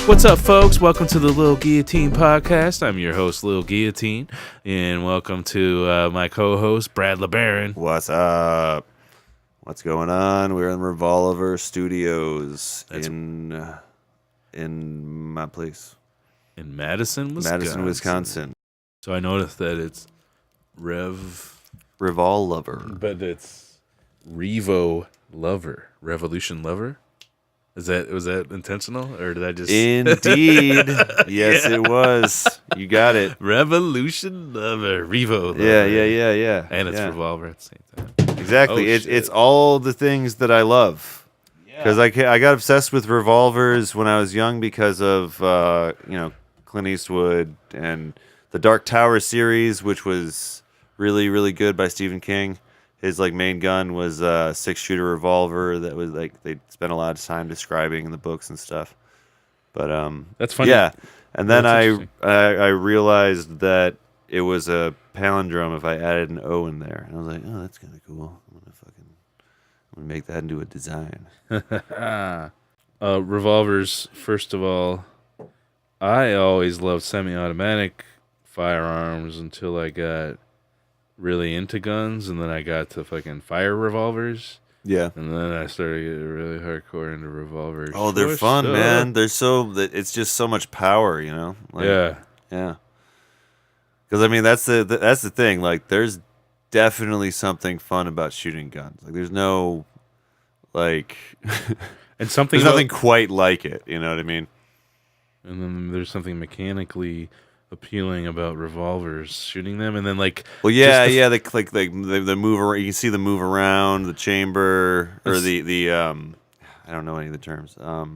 What's up, folks? Welcome to the Lil Guillotine podcast. I'm your host, Lil Guillotine, and welcome to my co-host, Brad LeBaron. What's up? What's going on? We're in Revolver Studios in my place. In Madison, Wisconsin. So I noticed that it's Revolver. But it's Revo Lover. Revolution Lover? Was that intentional, or did I just... Indeed. Yes, It was. You got it. Revolution Lover. Revo Lover. Yeah. And it's Revolver at the same time. Exactly. It's all the things that I love. Because I got obsessed with revolvers when I was young because of, Clint Eastwood and the Dark Tower series, which was really, really good by Stephen King. His main gun was a 6-shooter revolver that was they spent a lot of time describing in the books and stuff. But that's funny. Yeah, and then I realized that it was a palindrome if I added an O in there, and I was like, oh, that's kind of cool. I'm gonna make that into a design. Revolvers. First of all, I always loved semi-automatic firearms until I got really into guns, and then I got to fucking fire revolvers. Yeah. And then I started getting really hardcore into revolvers. Oh, they're fun, man. It's just so much power, you know? Yeah. Because I mean, that's the thing. There's definitely something fun about shooting guns. There's no and something there's nothing quite like it. You know what I mean? And then there's something mechanically appealing about revolvers, shooting them, and then they move around. You can see the move around the chamber or the I don't know any of the terms. Where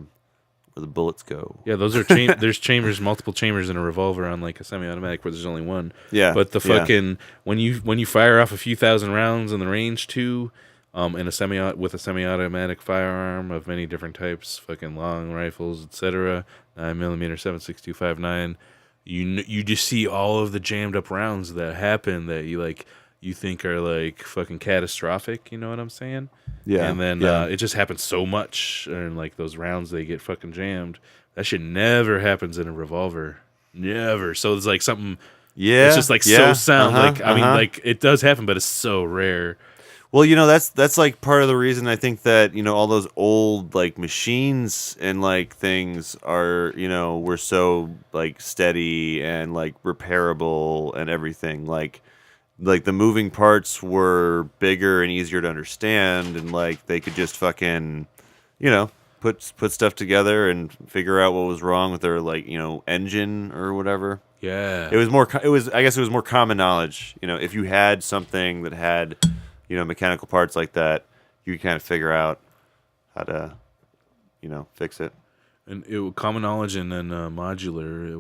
the bullets go. Yeah, those are there's chambers, multiple chambers in a revolver on a semi-automatic where there's only one. Yeah, but the fucking when you fire off a few thousand rounds in the range too, in a semi-automatic firearm of many different types, fucking long rifles, etc., 9mm 7.6259. You just see all of the jammed up rounds that happen that you think are fucking catastrophic. You know what I'm saying? Yeah. And then it just happens so much, and those rounds they get fucking jammed. That shit never happens in a revolver. Never. So it's something. Yeah. It's just so sound. I mean, it does happen, but it's so rare. Well, that's part of the reason I think that, all those old machines and things are, were so steady and repairable and everything. The moving parts were bigger and easier to understand, and they could just fucking, put stuff together and figure out what was wrong with their engine or whatever. Yeah. I guess it was more common knowledge, if you had something that had mechanical parts like that, you kind of figure out how to, fix it. And common knowledge, and then modular.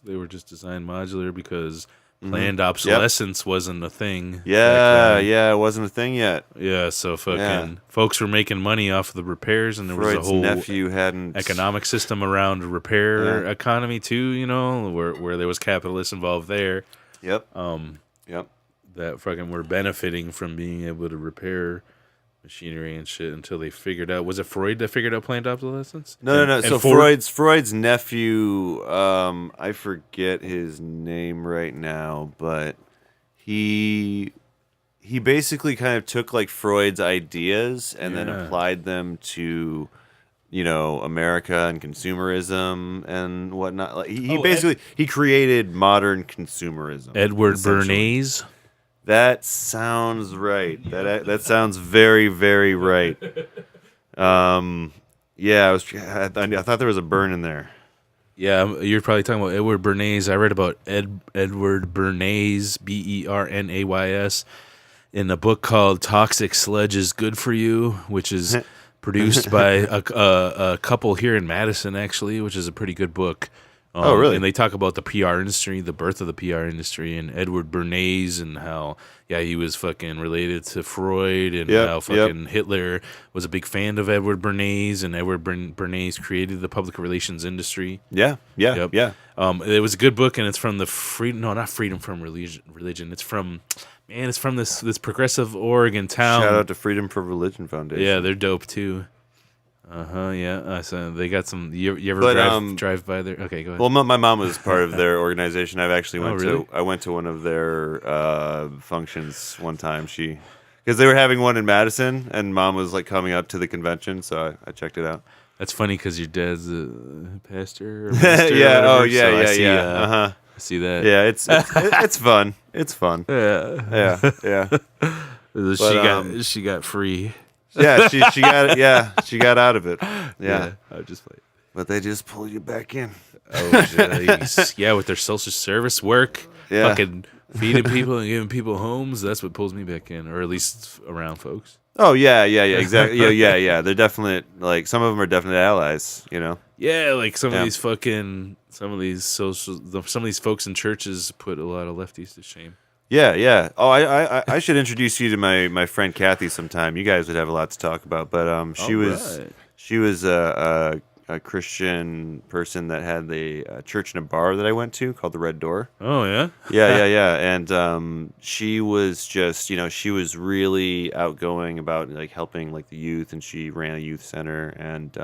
They were just designed modular because planned obsolescence wasn't a thing. Yeah, it wasn't a thing yet. Yeah, so folks were making money off of the repairs, and there was a whole nephew hadn't economic system around repair economy too. Where there was capitalists involved there. Yep. That fucking were benefiting from being able to repair machinery and shit until they figured out. Was it Freud that figured out planned obsolescence? No. So Freud's nephew, I forget his name right now, but he basically kind of took Freud's ideas and then applied them to America and consumerism and whatnot. He created modern consumerism. Edward Bernays. That sounds right. That sounds very, very right. I thought there was a burn in there. Yeah, you're probably talking about Edward Bernays. I read about Edward Bernays, Bernays, in a book called "Toxic Sludge is Good for You," which is produced by a couple here in Madison, actually, which is a pretty good book. Oh, really? And they talk about the PR industry, the birth of the PR industry, and Edward Bernays, and how, he was fucking related to Freud, and how fucking Hitler was a big fan of Edward Bernays, and Edward Bernays created the public relations industry. Yeah. It was a good book, and it's from not Freedom from Religion. It's from this progressive Oregon town. Shout out to Freedom from Religion Foundation. Yeah, they're dope too. Yeah. So they got some. You ever But drive by there? Okay, go ahead. well, my mom was part of their organization. I've actually really? I went to one of their functions one time. Because they were having one in Madison, and Mom was like coming up to the convention, so I checked it out. That's funny because your dad's a pastor. Or minister Yeah. or Oh, whatever, yeah, so yeah, I see, yeah. I see that. Yeah, it's fun. It's fun. Yeah. Yeah. She got free. Yeah, she got it. Yeah, she got out of it. Yeah. I just played. But they just pull you back in. Oh, jeez. Yeah, with their social service work, Yeah. fucking feeding people and giving people homes. That's what pulls me back in, or at least around folks. Oh yeah, exactly. Yeah. They're definite. Like some of them are definite allies. Yeah, like some Yeah. of these folks in churches put a lot of lefties to shame. Yeah. Oh, I should introduce you to my friend Kathy sometime. You guys would have a lot to talk about. But she was a Christian person that had the church and a bar that I went to called the Red Door. Oh yeah. Yeah. And she was just she was really outgoing about like helping like the youth, and she ran a youth center, and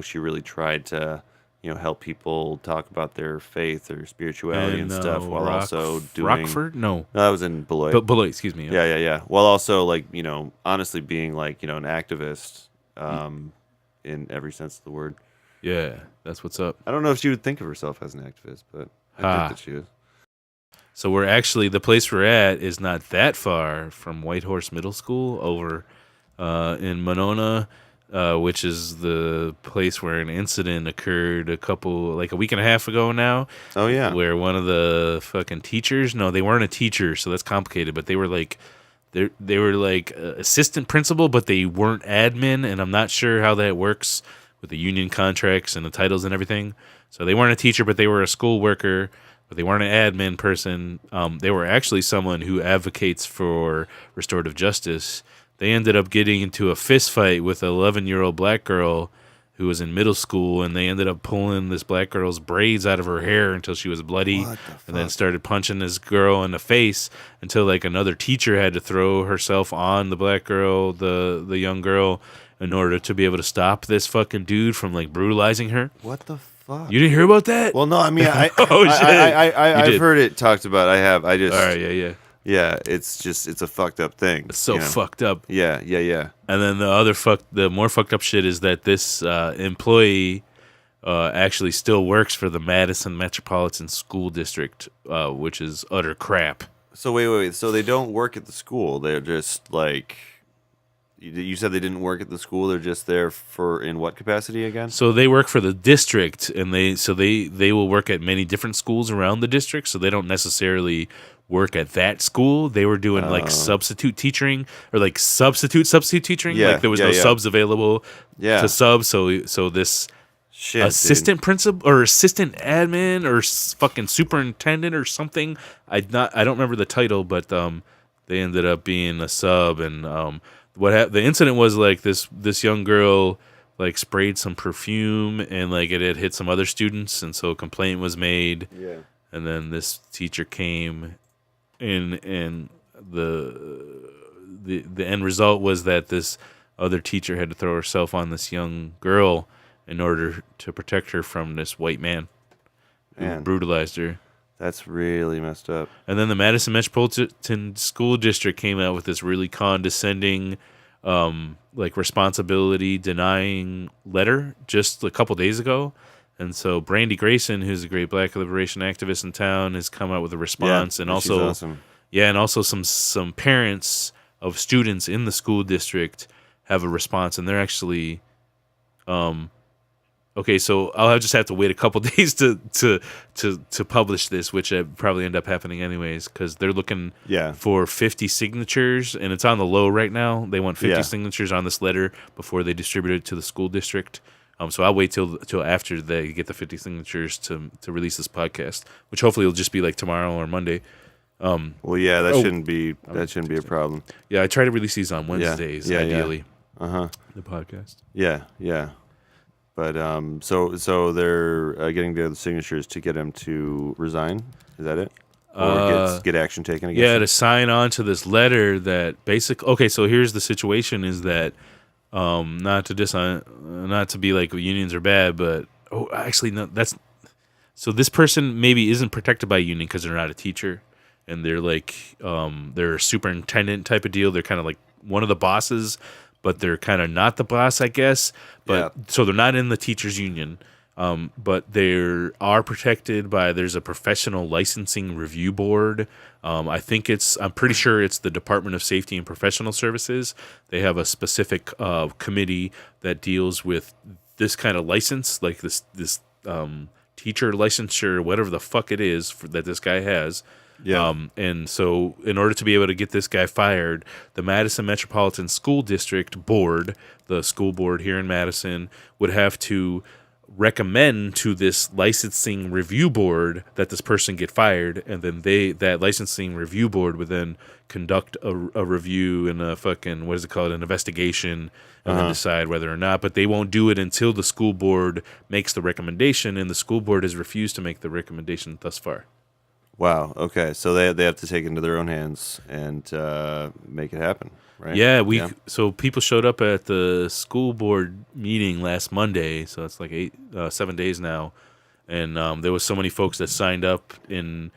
she really tried to help people talk about their faith or spirituality and stuff while also doing Rockford. No, that was in Beloit. but Beloit. Excuse me. Yeah. While also like honestly being like an activist in every sense of the word. Yeah, that's what's up. I don't know if she would think of herself as an activist, but I think that she is. So the place we're at is not that far from Whitehorse Middle School over in Monona, which is the place where an incident occurred a week and a half ago now. Oh yeah. Where one of the fucking teachers, no, they weren't a teacher, so that's complicated, but they were like they were like assistant principal, but they weren't admin, and I'm not sure how that works with the union contracts and the titles and everything. So they weren't a teacher, but they were a school worker, but they weren't an admin person. They were actually someone who advocates for restorative justice. They ended up getting into a fist fight with an 11-year-old black girl who was in middle school, and they ended up pulling this black girl's braids out of her hair until she was bloody, and then started punching this girl in the face until like another teacher had to throw herself on the black girl, the young girl, in order to be able to stop this fucking dude from like brutalizing her. What the fuck? You didn't hear about that? Well, no, I mean, I've did. heard it talked about. I have. I just. All right, yeah. Yeah, it's a fucked up thing. It's so fucked up. Yeah. And then the more fucked up shit is that this employee actually still works for the Madison Metropolitan School District, which is utter crap. So wait. So they don't work at the school. They're just like. You said they didn't work at the school. They're just there in what capacity again? So they work for the district, and they will work at many different schools around the district. So they don't necessarily work at that school. They were doing like substitute teaching or like substitute teaching. Yeah, like there was no subs available to sub. So this assistant principal or assistant admin or fucking superintendent or something. I don't remember the title, but they ended up being a sub, and the incident was like this young girl like sprayed some perfume, and like it had hit some other students, and so a complaint was made. Yeah. And then this teacher came in, and the end result was that this other teacher had to throw herself on this young girl in order to protect her from this white man who brutalized her. That's really messed up. And then the Madison Metropolitan School District came out with this really condescending, like responsibility denying letter just a couple days ago. And so Brandy Grayson, who's a great black liberation activist in town, has come out with a response, and also, she's awesome. Yeah, and also some parents of students in the school district have a response, and they're actually, okay. So I'll just have to wait a couple days to publish this, which probably end up happening anyways, because they're looking for 50 signatures, and it's on the low right now. They want 50 signatures on this letter before they distribute it to the school district. So I'll wait till after they get the 50 signatures to release this podcast, which hopefully will just be like tomorrow or Monday. Well, yeah, that shouldn't be a problem. Yeah, I try to release these on Wednesdays, ideally. Yeah. The podcast. Yeah. But so they're getting together the signatures to get him to resign. Is that it? Or get action taken against him? To sign on to this letter that basically. Okay, so here's the situation: is that Not to be like unions are bad, but actually no, that's so this person maybe isn't protected by a union because they're not a teacher, and they're like they're a superintendent type of deal. They're kind of like one of the bosses, but they're kind of not the boss, I guess. But so they're not in the teachers union. But they are protected by, there's a professional licensing review board. I'm pretty sure it's the Department of Safety and Professional Services. They have a specific committee that deals with this kind of license, like this teacher licensure, whatever the fuck it is that this guy has. Yeah. And so in order to be able to get this guy fired, the Madison Metropolitan School District Board, the school board here in Madison, would have to recommend to this licensing review board that this person get fired, and then that licensing review board would then conduct a review and a fucking, what is it called, an investigation, and then decide whether or not. But they won't do it until the school board makes the recommendation, and the school board has refused to make the recommendation thus far. Wow. Okay. So they have to take it into their own hands and make it happen, right? Yeah. So people showed up at the school board meeting last Monday. So it's like 7 days now, and there was so many folks that signed up in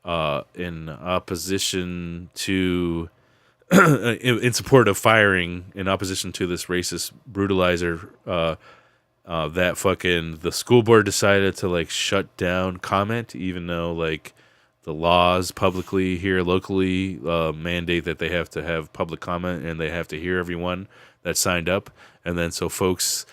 opposition to, in support of firing, in opposition to this racist brutalizer. That fucking the school board decided to like shut down comment, even though like the laws publicly here locally mandate that they have to have public comment and they have to hear everyone that signed up. And then so folks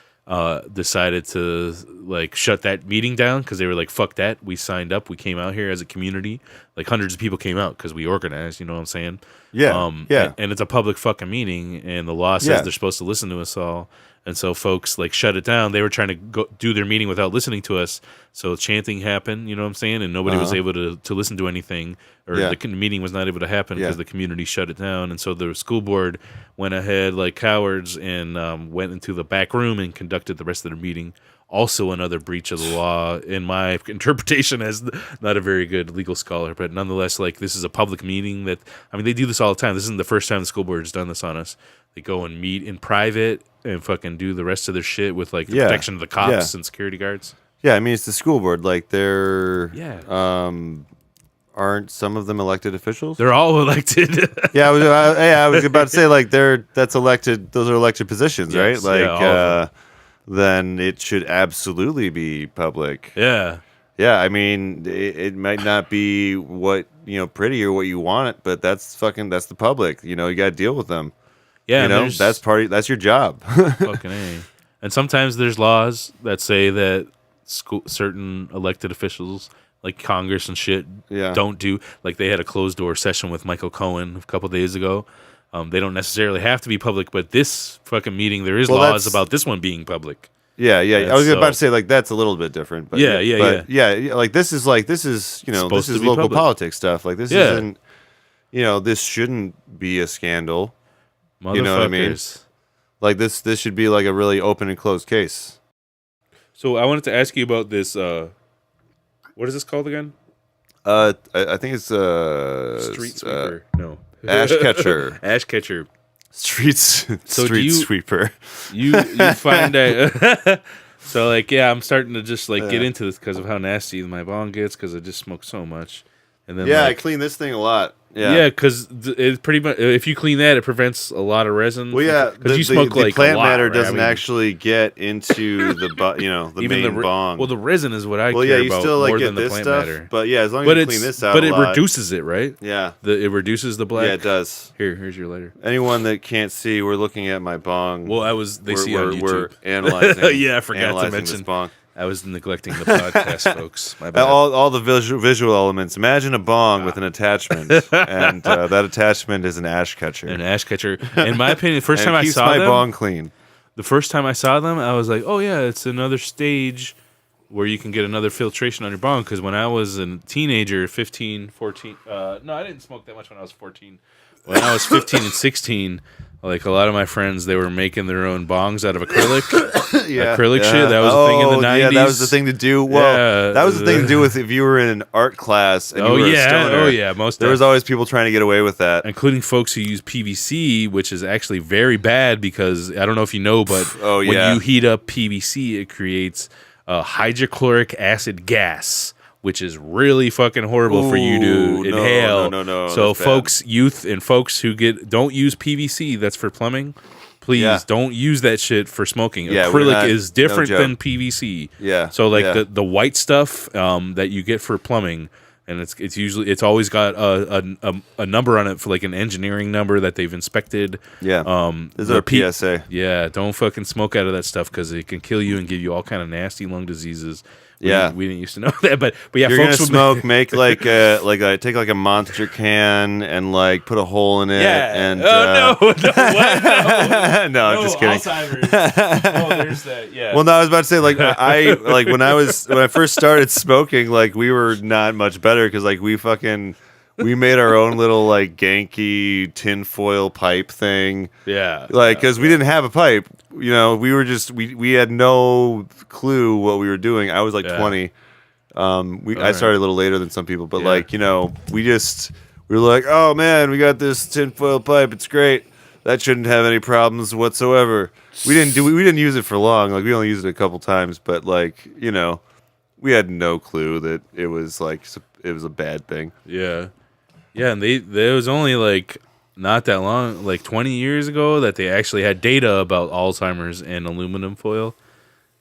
decided to like shut that meeting down because they were like, fuck that. We signed up. We came out here as a community. Like hundreds of people came out because we organized, you know what I'm saying? Yeah. And it's a public fucking meeting, and the law says they're supposed to listen to us all. And so folks like shut it down. They were trying to go do their meeting without listening to us. So chanting happened, you know what I'm saying? And nobody was able to listen to anything, or the meeting was not able to happen because the community shut it down. And so the school board went ahead like cowards and went into the back room and conducted the rest of the meeting. Also another breach of the law, in my interpretation, as not a very good legal scholar. But nonetheless, like this is a public meeting that, I mean, they do this all the time. This isn't the first time the school board has done this on us. They go and meet in private and fucking do the rest of their shit with like the protection of the cops and security guards. Yeah, I mean, it's the school board. Like they're aren't some of them elected officials? They're all elected. I was about to say like that's elected. Those are elected positions, right? Like then it should absolutely be public. Yeah. Yeah, I mean, it might not be what, pretty or what you want it, but that's the public. You got to deal with them. Yeah, that's your job. Fucking A. And sometimes there's laws that say that certain elected officials, like Congress and shit, don't do. Like they had a closed door session with Michael Cohen a couple days ago. They don't necessarily have to be public, but this fucking meeting, there is laws about this one being public. Yeah. I was about to say like that's a little bit different, but like this is this is local politics stuff. Like this isn't, this shouldn't be a scandal. You know what I mean? Like this should be like a really open and closed case. So I wanted to ask you about this. What is this called again? I think it's street sweeper. No. Ash catcher. Ash catcher. Street sweeper. You find that. So like I'm starting to just like get into this because of how nasty my bong gets because I just smoke so much. And then I clean this thing a lot. Yeah, because it pretty much if you clean that, it prevents a lot of resin. Well, yeah, because you smoke the like plant a lot, matter right? doesn't actually get into the main bong. Well, the resin is what I care about still like more get than the this plant stuff, matter. But as long as you clean this out, but it reduces it, right? Yeah, it reduces the black. Yeah, it does. Here's your lighter. Anyone that can't see, we're looking at my bong. Well, they see on YouTube. We're analyzing. Yeah, I forgot to mention this bong. I was neglecting the podcast, folks. My bad. All the visual elements. Imagine a bong with an attachment, and that attachment is an ash catcher. An ash catcher. In my opinion, the first time I saw my them, bong clean. The first time I saw them, I was like, "Oh yeah, it's another stage where you can get another filtration on your bong. Because when I was a teenager, 15, 14, no, I didn't smoke that much when I was 14. When I was 15 and 16, like a lot of my friends, they were making their own bongs out of acrylic. Acrylic shit. That was a thing in the 90s. Yeah, that was the thing to do. Well, that was the thing to do with if you were in an art class and you were a stoner. Oh, yeah. There was always people trying to get away with that. Including folks who use PVC, which is actually very bad because, I don't know if you know, but when you heat up PVC, it creates hydrochloric acid gas, which is really fucking horrible for you to inhale. No. So folks, youth and folks who don't use PVC, that's for plumbing. Please don't use that shit for smoking. Yeah, acrylic is different than PVC. Yeah. So like the white stuff that you get for plumbing, and it's always got a number on it for like an engineering number that they've inspected. Yeah. This is a PSA. Yeah, don't fucking smoke out of that stuff because it can kill you and give you all kind of nasty lung diseases. We didn't used to know that, but yeah, you're folks gonna smoke. Make take like a monster can and like put a hole in it. Yeah. And no, what? No, I'm just kidding. Alzheimer's. There's that. Yeah. Well, no, I was about to say like when I first started smoking, like we were not much better because like we made our own little like ganky tinfoil pipe thing. Yeah. Like because we didn't have a pipe. You know, we were just we had no clue what we were doing. I was like 20. I started a little later than some people, but like, you know, we were like, oh man, we got this tinfoil pipe. It's great. That shouldn't have any problems whatsoever. We didn't use it for long. Like we only used it a couple times, but like, you know, we had no clue that it was a bad thing. Yeah. Yeah, and there was only like not that long, like 20 years ago, that they actually had data about Alzheimer's and aluminum foil.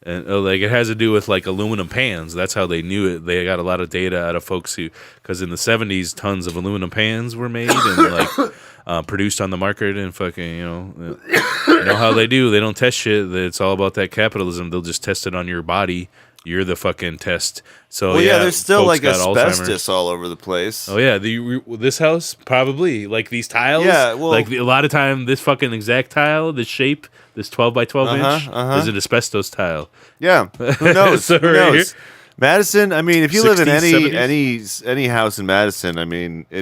And like it has to do with like aluminum pans. That's how they knew it. They got a lot of data out of folks because in the 70s, tons of aluminum pans were made and like produced on the market and fucking, you know how they do. They don't test shit. It's all about that capitalism. They'll just test it on your body. You're the fucking test. So there's still like asbestos Alzheimer's all over the place. Oh yeah, this house probably like these tiles. Yeah, well, like a lot of time, this fucking exact tile, this shape, this 12 by 12 inch is an asbestos tile. Yeah, who knows? So who knows? Madison. I mean, if you live in 60s, any house in Madison, I mean, I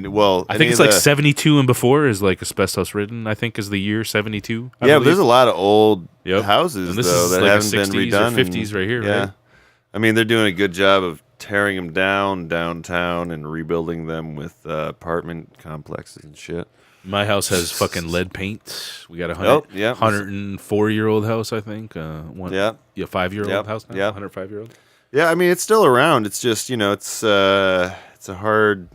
think it's like 72 and before is like asbestos ridden. I think is the year 72. But there's a lot of old houses and this though is that like haven't been 60s redone. Or 50s right here. Yeah. Right? I mean, they're doing a good job of tearing them downtown and rebuilding them with apartment complexes and shit. My house has fucking lead paint. We got a 104-year-old house, I think. 5-year-old house now. 105-year-old. Yeah, I mean, it's still around. It's just, you know, it's a hard.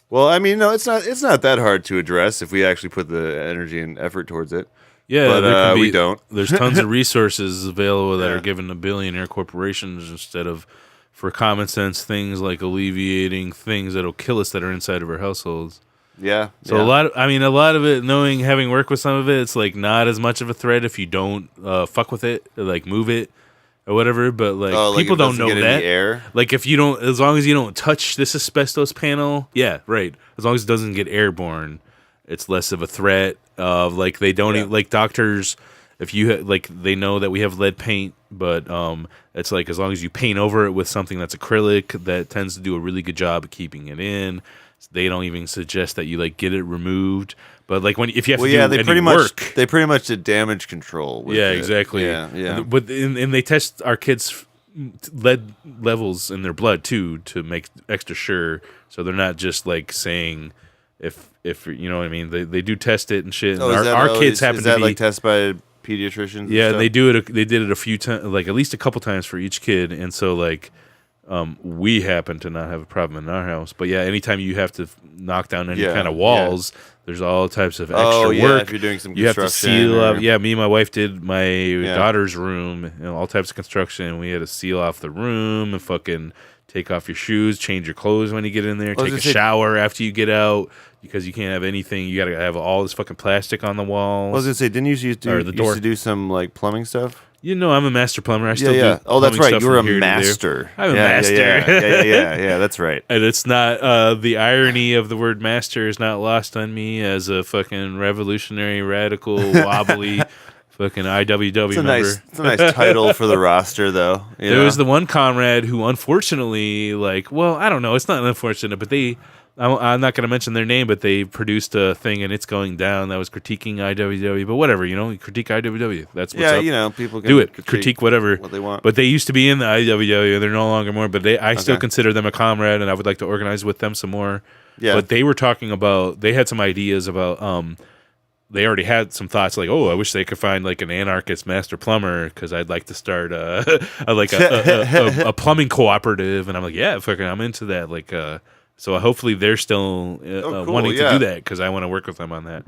Well, I mean, no, it's not that hard to address if we actually put the energy and effort towards it. Yeah, but we don't. There's tons of resources available that are given to billionaire corporations instead of for common sense things like alleviating things that'll kill us that are inside of our households. Yeah. So a lot of it, having worked with some of it, it's like not as much of a threat if you don't fuck with it, or like move it or whatever. But like people don't know that. Air? Like if you don't, as long as you don't touch this asbestos panel, yeah, right. As long as it doesn't get airborne, it's less of a threat. Like they don't even, like doctors. If you they know that we have lead paint, but it's like as long as you paint over it with something that's acrylic, that tends to do a really good job of keeping it in. They don't even suggest that you like get it removed. But like if you have to do any work, they pretty much did damage control. With it. Exactly. Yeah. But and they test our kids' lead levels in their blood too to make extra sure, so they're not just like saying if you know what I mean. They do test it and shit. Oh, and our kids happen to be like tested by pediatricians. Yeah, they do it. They did it a few times, like at least a couple times for each kid, and so like. We happen to not have a problem in our house, but yeah, anytime you have to knock down any kind of walls, there's all types of extra work. If you're doing some you have to construction, seal up. Yeah, me and my wife did my daughter's room, all types of construction. We had to seal off the room and fucking take off your shoes, change your clothes when you get in there, take a shower after you get out because you can't have anything. You got to have all this fucking plastic on the walls. I was gonna say, didn't you used to do some like plumbing stuff? You know, I'm a master plumber. I still do. Oh, that's right. You're a here master. I'm a master. Yeah. That's right. And it's not the irony of the word master is not lost on me as a fucking revolutionary, radical, wobbly, fucking IWW member. It's a nice title for the roster, though. There was the one comrade who, unfortunately, I don't know, it's not unfortunate, but I'm not going to mention their name, but they produced a thing and it's going down that was critiquing IWW. But whatever, you critique IWW. That's what's up. People can do it. Critique whatever what they want. But they used to be in the IWW. They're no longer more. But I still consider them a comrade, and I would like to organize with them some more. Yeah. But they were talking about. They had some ideas about. They already had some thoughts like, I wish they could find like an anarchist master plumber because I'd like to start a plumbing cooperative, and I'm like, yeah, fucking, I'm into that. So hopefully they're still cool, wanting to do that because I want to work with them on that.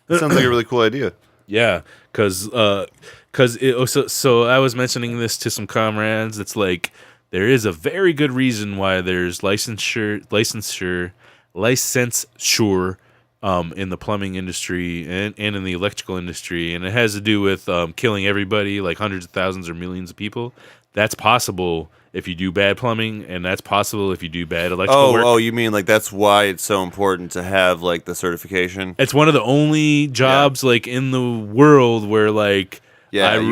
That sounds like a really cool idea. Yeah, because I was mentioning this to some comrades. It's like there is a very good reason why there's licensure in the plumbing industry and in the electrical industry, and it has to do with killing everybody, like hundreds of thousands or millions of people. That's possible if you do bad plumbing, and that's possible if you do bad electrical work. Oh, you mean like that's why it's so important to have like the certification? It's one of the only jobs like in the world where like you can have a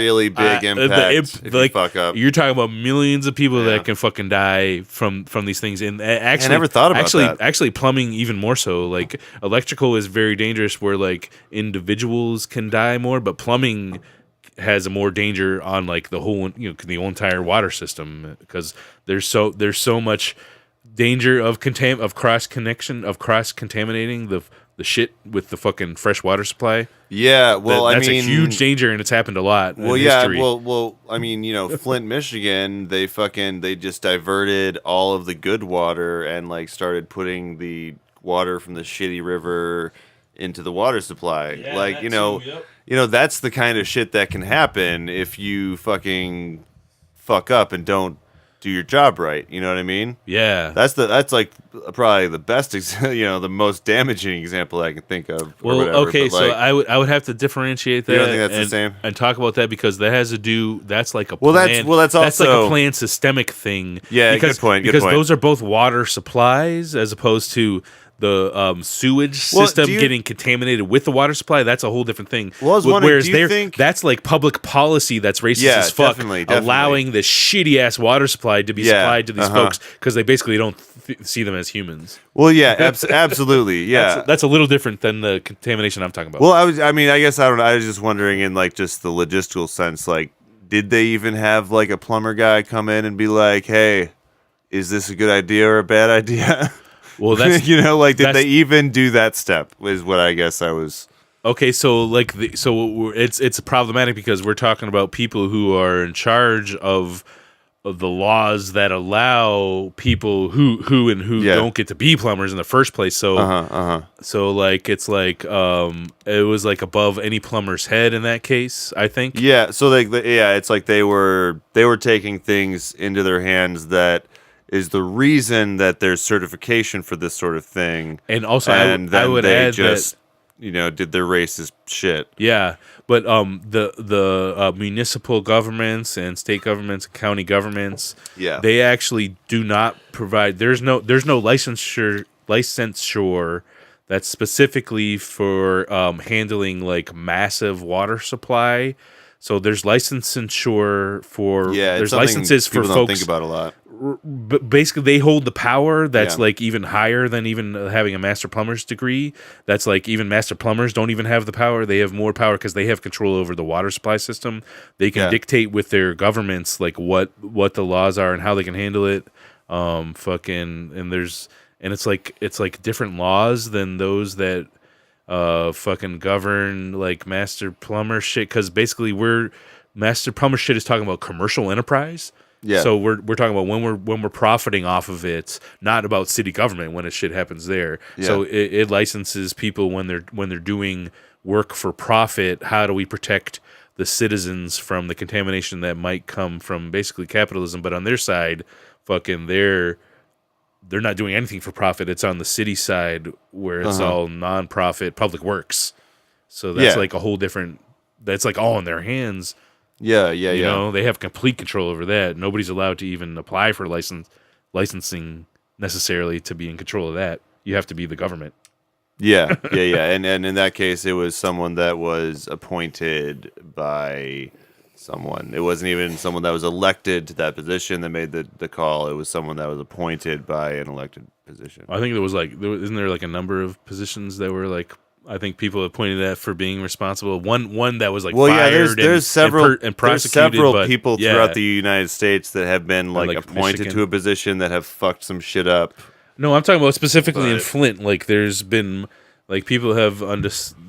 really big impact if you fuck up. You're talking about millions of people that can fucking die from these things. And actually, I never thought about that. Actually, plumbing even more so. Like electrical is very dangerous, where like individuals can die more, but plumbing has a more danger on like the whole, the whole entire water system, because there's so much danger of cross contaminating the shit with the fucking fresh water supply. Yeah, well, that's a huge danger, and it's happened a lot. Well, in yeah, history. well, I mean, Flint, Michigan, they just diverted all of the good water and like started putting the water from the shitty river into the water supply. Yeah, like, that's the kind of shit that can happen if you fucking fuck up and don't do your job right. You know what I mean? Yeah. That's like probably the best, the most damaging example I can think of. Well, okay, so I would have to differentiate that. You don't think that's the same? And talk about that, because that has to do. That's like a plan. That's like a planned systemic thing. Yeah, because, good point. Because those are both water supplies as opposed to the sewage system getting contaminated with the water supply. That's a whole different thing. Well, I was wondering, do you think that's like public policy that's racist as fuck, definitely. allowing the shitty ass water supply to be supplied to these folks because they basically don't see them as humans. Well, yeah, absolutely, yeah. That's a little different than the contamination I'm talking about. Well, I guess I don't know. I was just wondering in like just the logistical sense, like, did they even have like a plumber guy come in and be like, "Hey, is this a good idea or a bad idea?" Well, that's did they even do that step? Is what I guess I was. Okay, so it's problematic because we're talking about people who are in charge of the laws that allow people who don't get to be plumbers in the first place. So so like it's like it was like above any plumber's head in that case, I think. Yeah, so it's like they were taking things into their hands that is the reason that there's certification for this sort of thing. And also, I would add that did their racist shit. Yeah, but the municipal governments and state governments and county governments, they actually do not provide. There's no licensure that's specifically for handling like massive water supply. So there's licensure for there's licenses for folks. Don't think about a lot. But basically, they hold the power that's like even higher than even having a master plumber's degree. That's like even master plumbers don't even have the power. They have more power because they have control over the water supply system. They can dictate with their governments like what the laws are and how they can handle it. It's like different laws than those that fucking govern like master plumber shit, because basically master plumber shit is talking about commercial enterprise. Yeah. So we're talking about when we're profiting off of it, not about city government when shit happens there. Yeah. So it licenses people when they're doing work for profit. How do we protect the citizens from the contamination that might come from basically capitalism? But on their side, fucking they're not doing anything for profit. It's on the city side where it's all non-profit public works. So that's like a whole different. That's like all in their hands. Yeah. You know, they have complete control over that. Nobody's allowed to even apply for licensing necessarily to be in control of that. You have to be the government. Yeah. And in that case, it was someone that was appointed by someone. It wasn't even someone that was elected to that position that made the call. It was someone that was appointed by an elected position. I think there was isn't there like a number of positions that were like, I think people have pointed at for being responsible. One that was like fired there's several and prosecuted. There's several but, people throughout the United States that have been like appointed Michigan. to a position that have fucked some shit up. No, I'm talking about specifically in Flint. Like, there's been like people have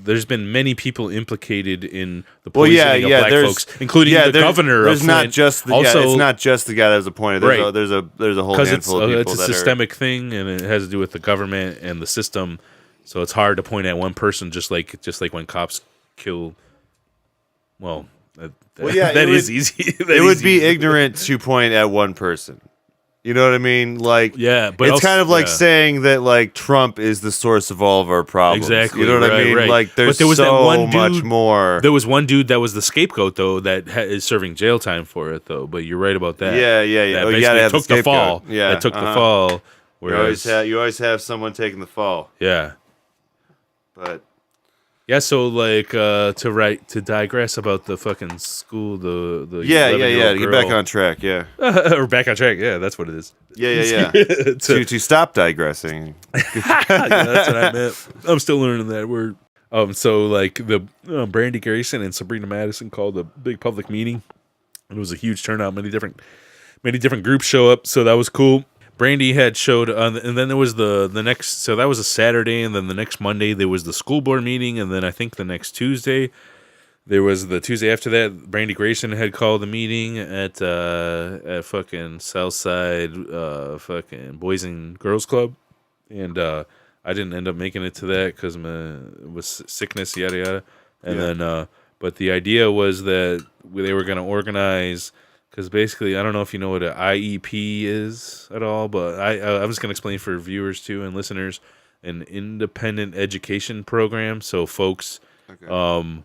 there's been many people implicated in the poisoning of black folks, including the governor. There's of not Flint. just it's not just the guy that was appointed. There's a whole handful of people. It's a systemic thing, and it has to do with the government and the system. So it's hard to point at one person, just like when cops kill. Well, that is easy. It would be ignorant to point at one person. You know what I mean? Like, yeah, but it's kind of like saying that like Trump is the source of all of our problems. Exactly. You know what I mean? Right. Like, there's there was so that one dude, much more. There was one dude that was the scapegoat though that is serving jail time for it though. But you're right about that. Yeah. That You gotta have took the fall. Yeah, that took the fall. Whereas, you always have someone taking the fall. Yeah. But. Yeah, so like to digress about the fucking school, the to get back on track, or back on track, yeah, that's what it is. Yeah. to stop digressing. That's what I meant. I'm still learning that word. So like the Brandy Grayson and Sabrina Madison called a big public meeting. It was a huge turnout. Many different groups show up, so that was cool. Brandy had showed, and then there was the next. So that was a Saturday, and then the next Monday there was the school board meeting, and then I think the next Tuesday there was the Tuesday after that. Brandy Grayson had called a meeting at fucking Southside fucking Boys and Girls Club, and I didn't end up making it to that because it was sickness, yada yada, and then but the idea was that they were going to organize. Because basically, I don't know if you know what an IEP is at all, but I'm just going to explain for viewers too and listeners, an independent education program. So folks, like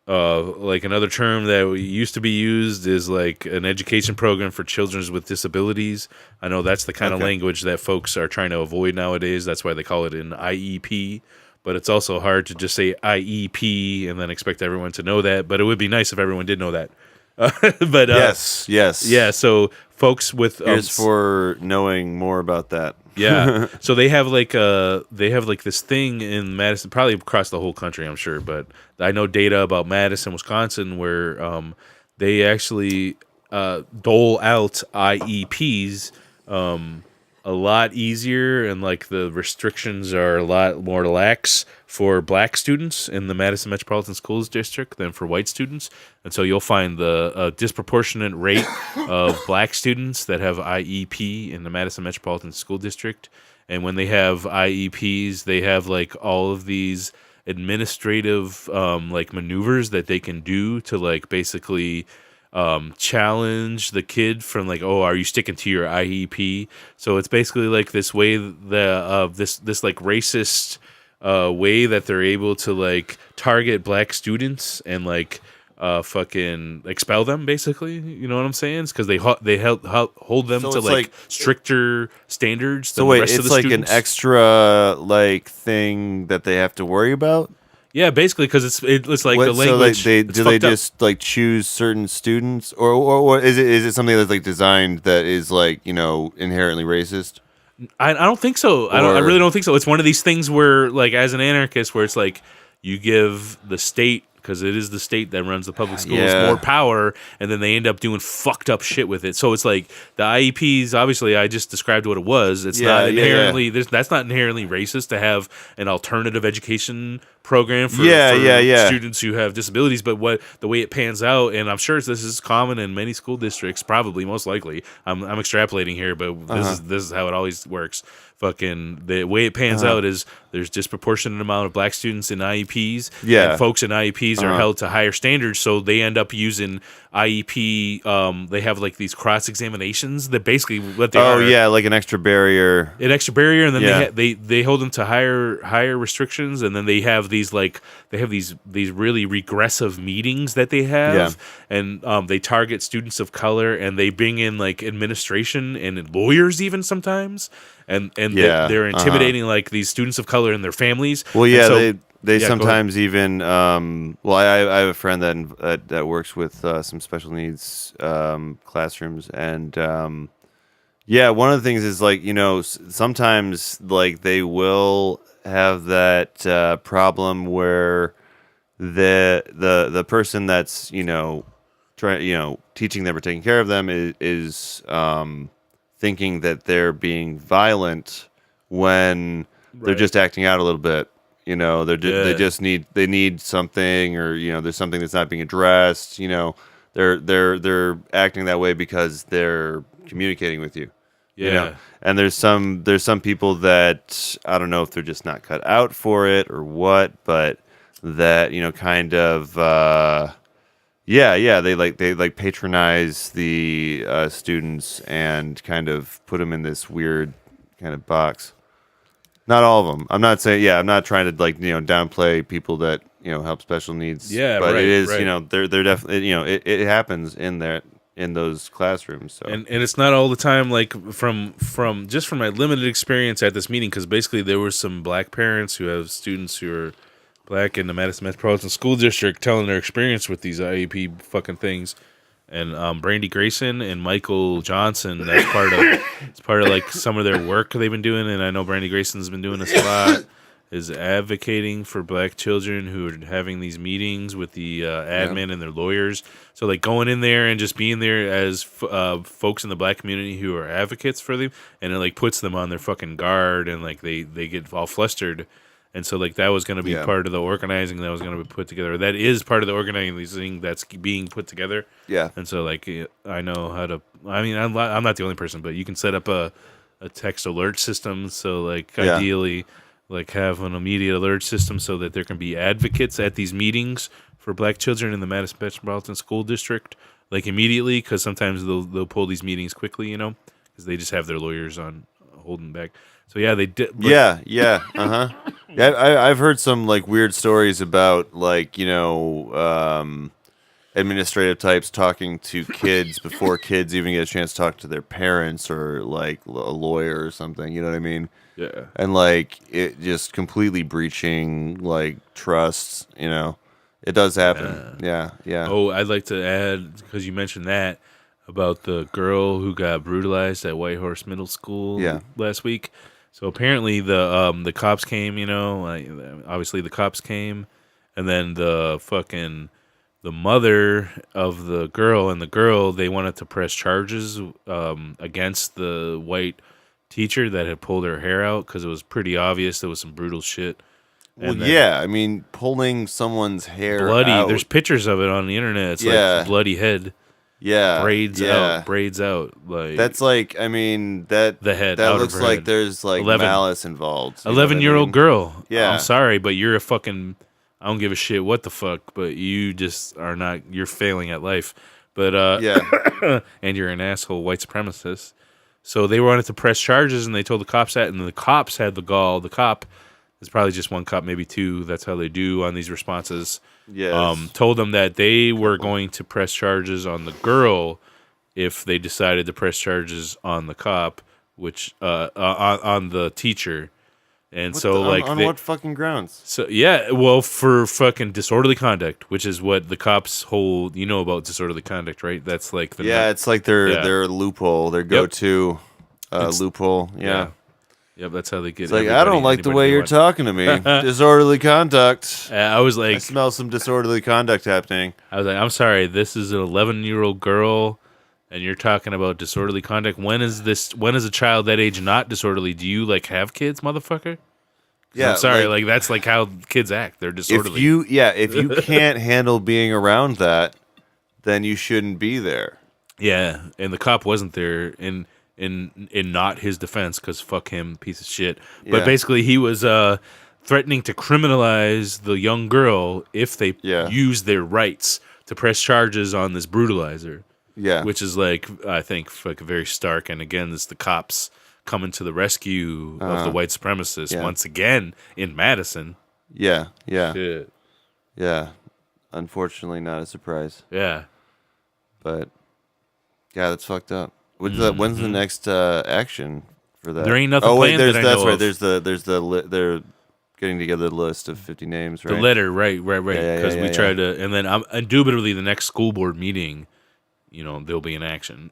another term that used to be used is like an education program for children with disabilities. I know that's the kind of language that folks are trying to avoid nowadays. That's why they call it an IEP. But it's also hard to just say IEP and then expect everyone to know that. But it would be nice if everyone did know that. But yes, yeah. So folks with here's for knowing more about that. Yeah, so they have like this thing in Madison, probably across the whole country, I'm sure. But I know data about Madison, Wisconsin, where they actually dole out IEPs a lot easier, and like the restrictions are a lot more lax for black students in the Madison Metropolitan Schools District than for white students. And so you'll find the disproportionate rate of black students that have IEP in the Madison Metropolitan School District. And when they have IEPs, they have like all of these administrative like maneuvers that they can do to like basically challenge the kid from like, oh, are you sticking to your IEP? So it's basically like this way this like racist way that they're able to like target black students and like fucking expel them, basically. You know what I'm saying? It's because they hold them to like stricter standards than the rest of the students. It's like an extra like thing that they have to worry about. Yeah, basically, because it's like the language. So do they just like choose certain students, or is it something that's like designed that is like, you know, inherently racist? I don't think so. I really don't think so. It's one of these things where, like, as an anarchist, where it's like you give the state, because it is the state that runs the public schools, more power, and then they end up doing fucked up shit with it. So it's like the IEPs, obviously I just described what it was. It's not inherently that's not inherently racist to have an alternative education program for students who have disabilities, but the way it pans out, and I'm sure this is common in many school districts, probably most likely. I'm extrapolating here, but this is how it always works. Fucking the way it pans out is there's disproportionate amount of black students in IEPs. And folks in IEPs are held to higher standards, so they end up using IEP. They have like these cross examinations that basically what they are. Oh yeah, like an extra barrier. And then they hold them to higher restrictions, and then they have these really regressive meetings that they have, and they target students of color, and they bring in like administration and lawyers even sometimes. and Yeah, they're intimidating like these students of color and their families. Well, And yeah, so, they yeah, go ahead. sometimes even. Well, I have a friend that works with some special needs classrooms, and yeah, one of the things is like sometimes like they will have that problem where the person that's teaching them or taking care of them is thinking that they're being violent when they're Right. just acting out a little bit. They Yeah. just need something, or there's something that's not being addressed. They're acting that way because they're communicating with you. Yeah. And there's some people that I don't know if they're just not cut out for it or what, but that kind of they patronize the students and kind of put them in this weird kind of box. Not all of them. I'm not saying, I'm not trying to downplay people that help special needs. Yeah, but right, it is right. they're definitely it happens in those classrooms. So And it's not all the time, like from my limited experience at this meeting, because basically there were some black parents who have students who are black in the Madison Metropolitan School District telling their experience with these IEP fucking things. And Brandy Grayson and Michael Johnson, it's part of like some of their work they've been doing, and I know Brandy Grayson's been doing this a lot, is advocating for black children who are having these meetings with the admin and their lawyers. So like going in there and just being there as folks in the black community who are advocates for them, and it like puts them on their fucking guard, and like they get all flustered. And so, like, that was going to be part of the organizing that was going to be put together. That is part of the organizing that's being put together. Yeah. And so, like, I know how to. I mean, I'm not the only person, but you can set up a text alert system. So, like, ideally, like, have an immediate alert system so that there can be advocates at these meetings for black children in the Madison Metropolitan School District, like, immediately, because sometimes they'll pull these meetings quickly, because they just have their lawyers on holding back. So yeah, they did. Yeah. I've heard some like weird stories about like administrative types talking to kids before kids even get a chance to talk to their parents or like a lawyer or something. You know what I mean? Yeah. And like it just completely breaching like trust. It does happen. Yeah. Oh, I'd like to add, because you mentioned that, about the girl who got brutalized at Whitehorse Middle School last week. So apparently the cops came, obviously the cops came, and then the mother of the girl, they wanted to press charges against the white teacher that had pulled her hair out, because it was pretty obvious there was some brutal shit. Well, I mean, pulling someone's hair bloody out. There's pictures of it on the internet. It's like bloody head. Yeah, braids out. Like that's like, I mean, the head that looks like head. There's like 11. Malice involved. 11-year-old girl. Yeah, I'm sorry, but you're a fucking. I don't give a shit what the fuck, but you just are not. You're failing at life. But and you're an asshole white supremacist. So they wanted to press charges, and they told the cops that, and the cops had the gall. The cop. There's probably just one cop, maybe two. That's how they do on these responses. Yes. Told them that they were going to press charges on the girl if they decided to press charges on the cop, which on the teacher. And on what fucking grounds? So well, for fucking disorderly conduct, which is what the cops hold. You know about disorderly conduct, right? That's like it's like their loophole, their go-to loophole. Yeah. Yep, that's how they get. It's like, I don't like the way you're talking to me. Disorderly conduct. I was like, I smell some disorderly conduct happening. I was like, I'm sorry, this is an 11-year-old girl, and you're talking about disorderly conduct. When is a child that age not disorderly? Do you like have kids, motherfucker? Yeah, I'm sorry, like that's like how kids act. They're disorderly. If you can't handle being around that, then you shouldn't be there. Yeah, and the cop wasn't there in not his defense, because fuck him, piece of shit. But basically he was threatening to criminalize the young girl if they use their rights to press charges on this brutalizer. Yeah. Which is like, I think, like very stark. And again, it's the cops coming to the rescue of the white supremacists once again in Madison. Yeah. Shit. Yeah. Unfortunately, not a surprise. Yeah. But, yeah, that's fucked up. When's the next action for that. There ain't nothing Oh wait, planned that I that's know right. of. They're getting together the list of 50 names, right? The letter, right. Yeah, Because we yeah. tried to, and then indubitably the next school board meeting, they'll be in action.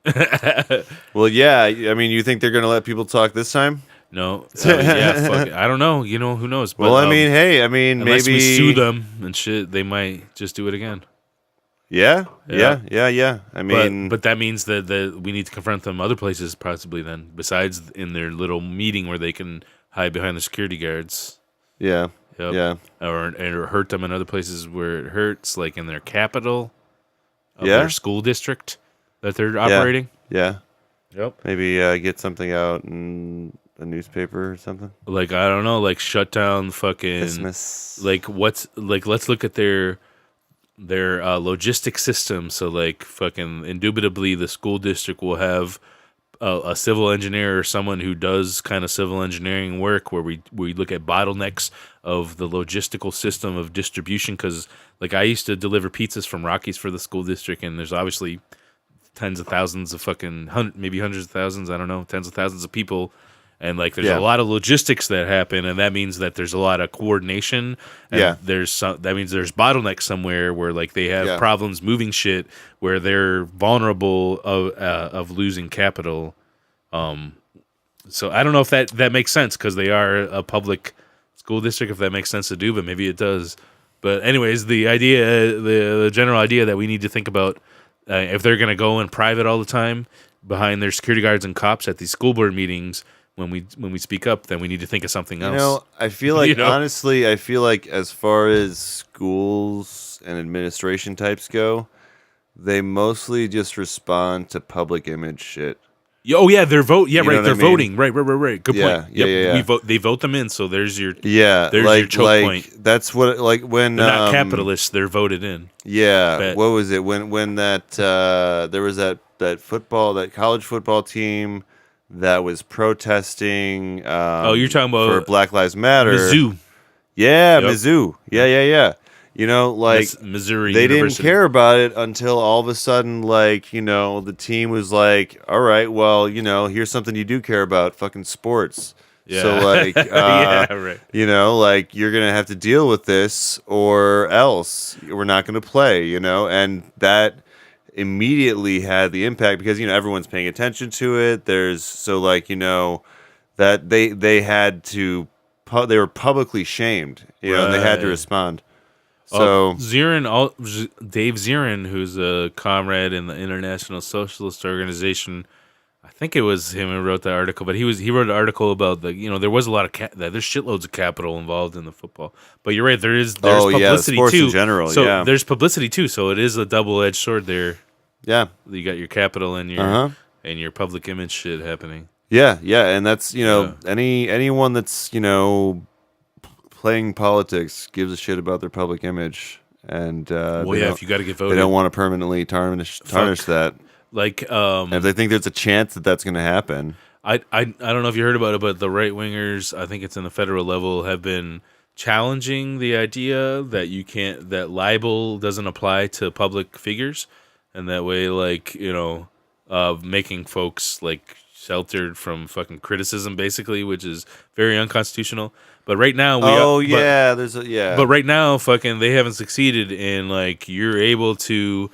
Well, yeah. I mean, you think they're gonna let people talk this time? No, yeah, fuck it. I don't know. Who knows? But, Well, I mean, hey, unless maybe we sue them and shit, they might just do it again. Yeah. Yeah. I mean, but that means that we need to confront them other places, possibly. Then, besides in their little meeting where they can hide behind the security guards. yeah, Yep. yeah, Or hurt them in other places where it hurts, like in their capital of Yeah. their school district that they're operating. yeah. Yep. Maybe get something out in a newspaper or something. Like, I don't know, like shut down fucking Christmas. like let's look at their logistic system. So like fucking indubitably the school district will have a civil engineer or someone who does kind of civil engineering work where we look at bottlenecks of the logistical system of distribution. Because like I used to deliver pizzas from Rockies for the school district, and there's obviously tens of thousands of fucking maybe hundreds of thousands, I don't know, tens of thousands of people. And like, there's a lot of logistics that happen, and that means that there's a lot of coordination. And that means there's bottlenecks somewhere where like they have problems moving shit, where they're vulnerable of losing capital. So I don't know if that makes sense because they are a public school district. If that makes sense to do, but maybe it does. But anyways, the idea, the general idea that we need to think about if they're going to go in private all the time behind their security guards and cops at these school board meetings. When we speak up, then we need to think of something else. I feel like honestly, I feel like as far as schools and administration types go, they mostly just respond to public image shit. Oh yeah, they're vote. Yeah, You know right. what They're I mean? voting. Right. Good point. Yeah. They vote them in. So there's your Yeah, there's like your choke point. that's what like when They're not capitalists. They're voted in. Yeah, Bet. what was it when that there was that college football team that was protesting. You're talking about for Black Lives Matter. Mizzou. Yeah, Yep. Mizzou. Yeah. Like Missouri. they University. didn't care about it until all of a sudden, like the team was like, "All right, well, here's something you do care about: fucking sports." Yeah. So like, yeah, right. like you're gonna have to deal with this, or else we're not gonna play. And that immediately had the impact because everyone's paying attention to it. There's that they had to they were publicly shamed, and they had to Right. respond. So Dave Zirin, who's a comrade in the International Socialist Organization, I think it was him who wrote the article, but he wrote an article about there was a lot of there's shitloads of capital involved in the football. But you're right, there's publicity sports too. in general, so yeah. there's publicity too. So it is a double-edged sword there. Yeah. You got your capital and your and your public image shit happening. Yeah, and that's anyone that's playing politics gives a shit about their public image, and if you got to get voted, they don't want to permanently tarnish that. Like, and if they think there's a chance that that's going to happen. I don't know if you heard about it, but the right wingers, I think it's in the federal level, have been challenging the idea that that libel doesn't apply to public figures, and that way, making folks sheltered from fucking criticism, basically, which is very unconstitutional. But right now, But right now, fucking, they haven't succeeded in you're able to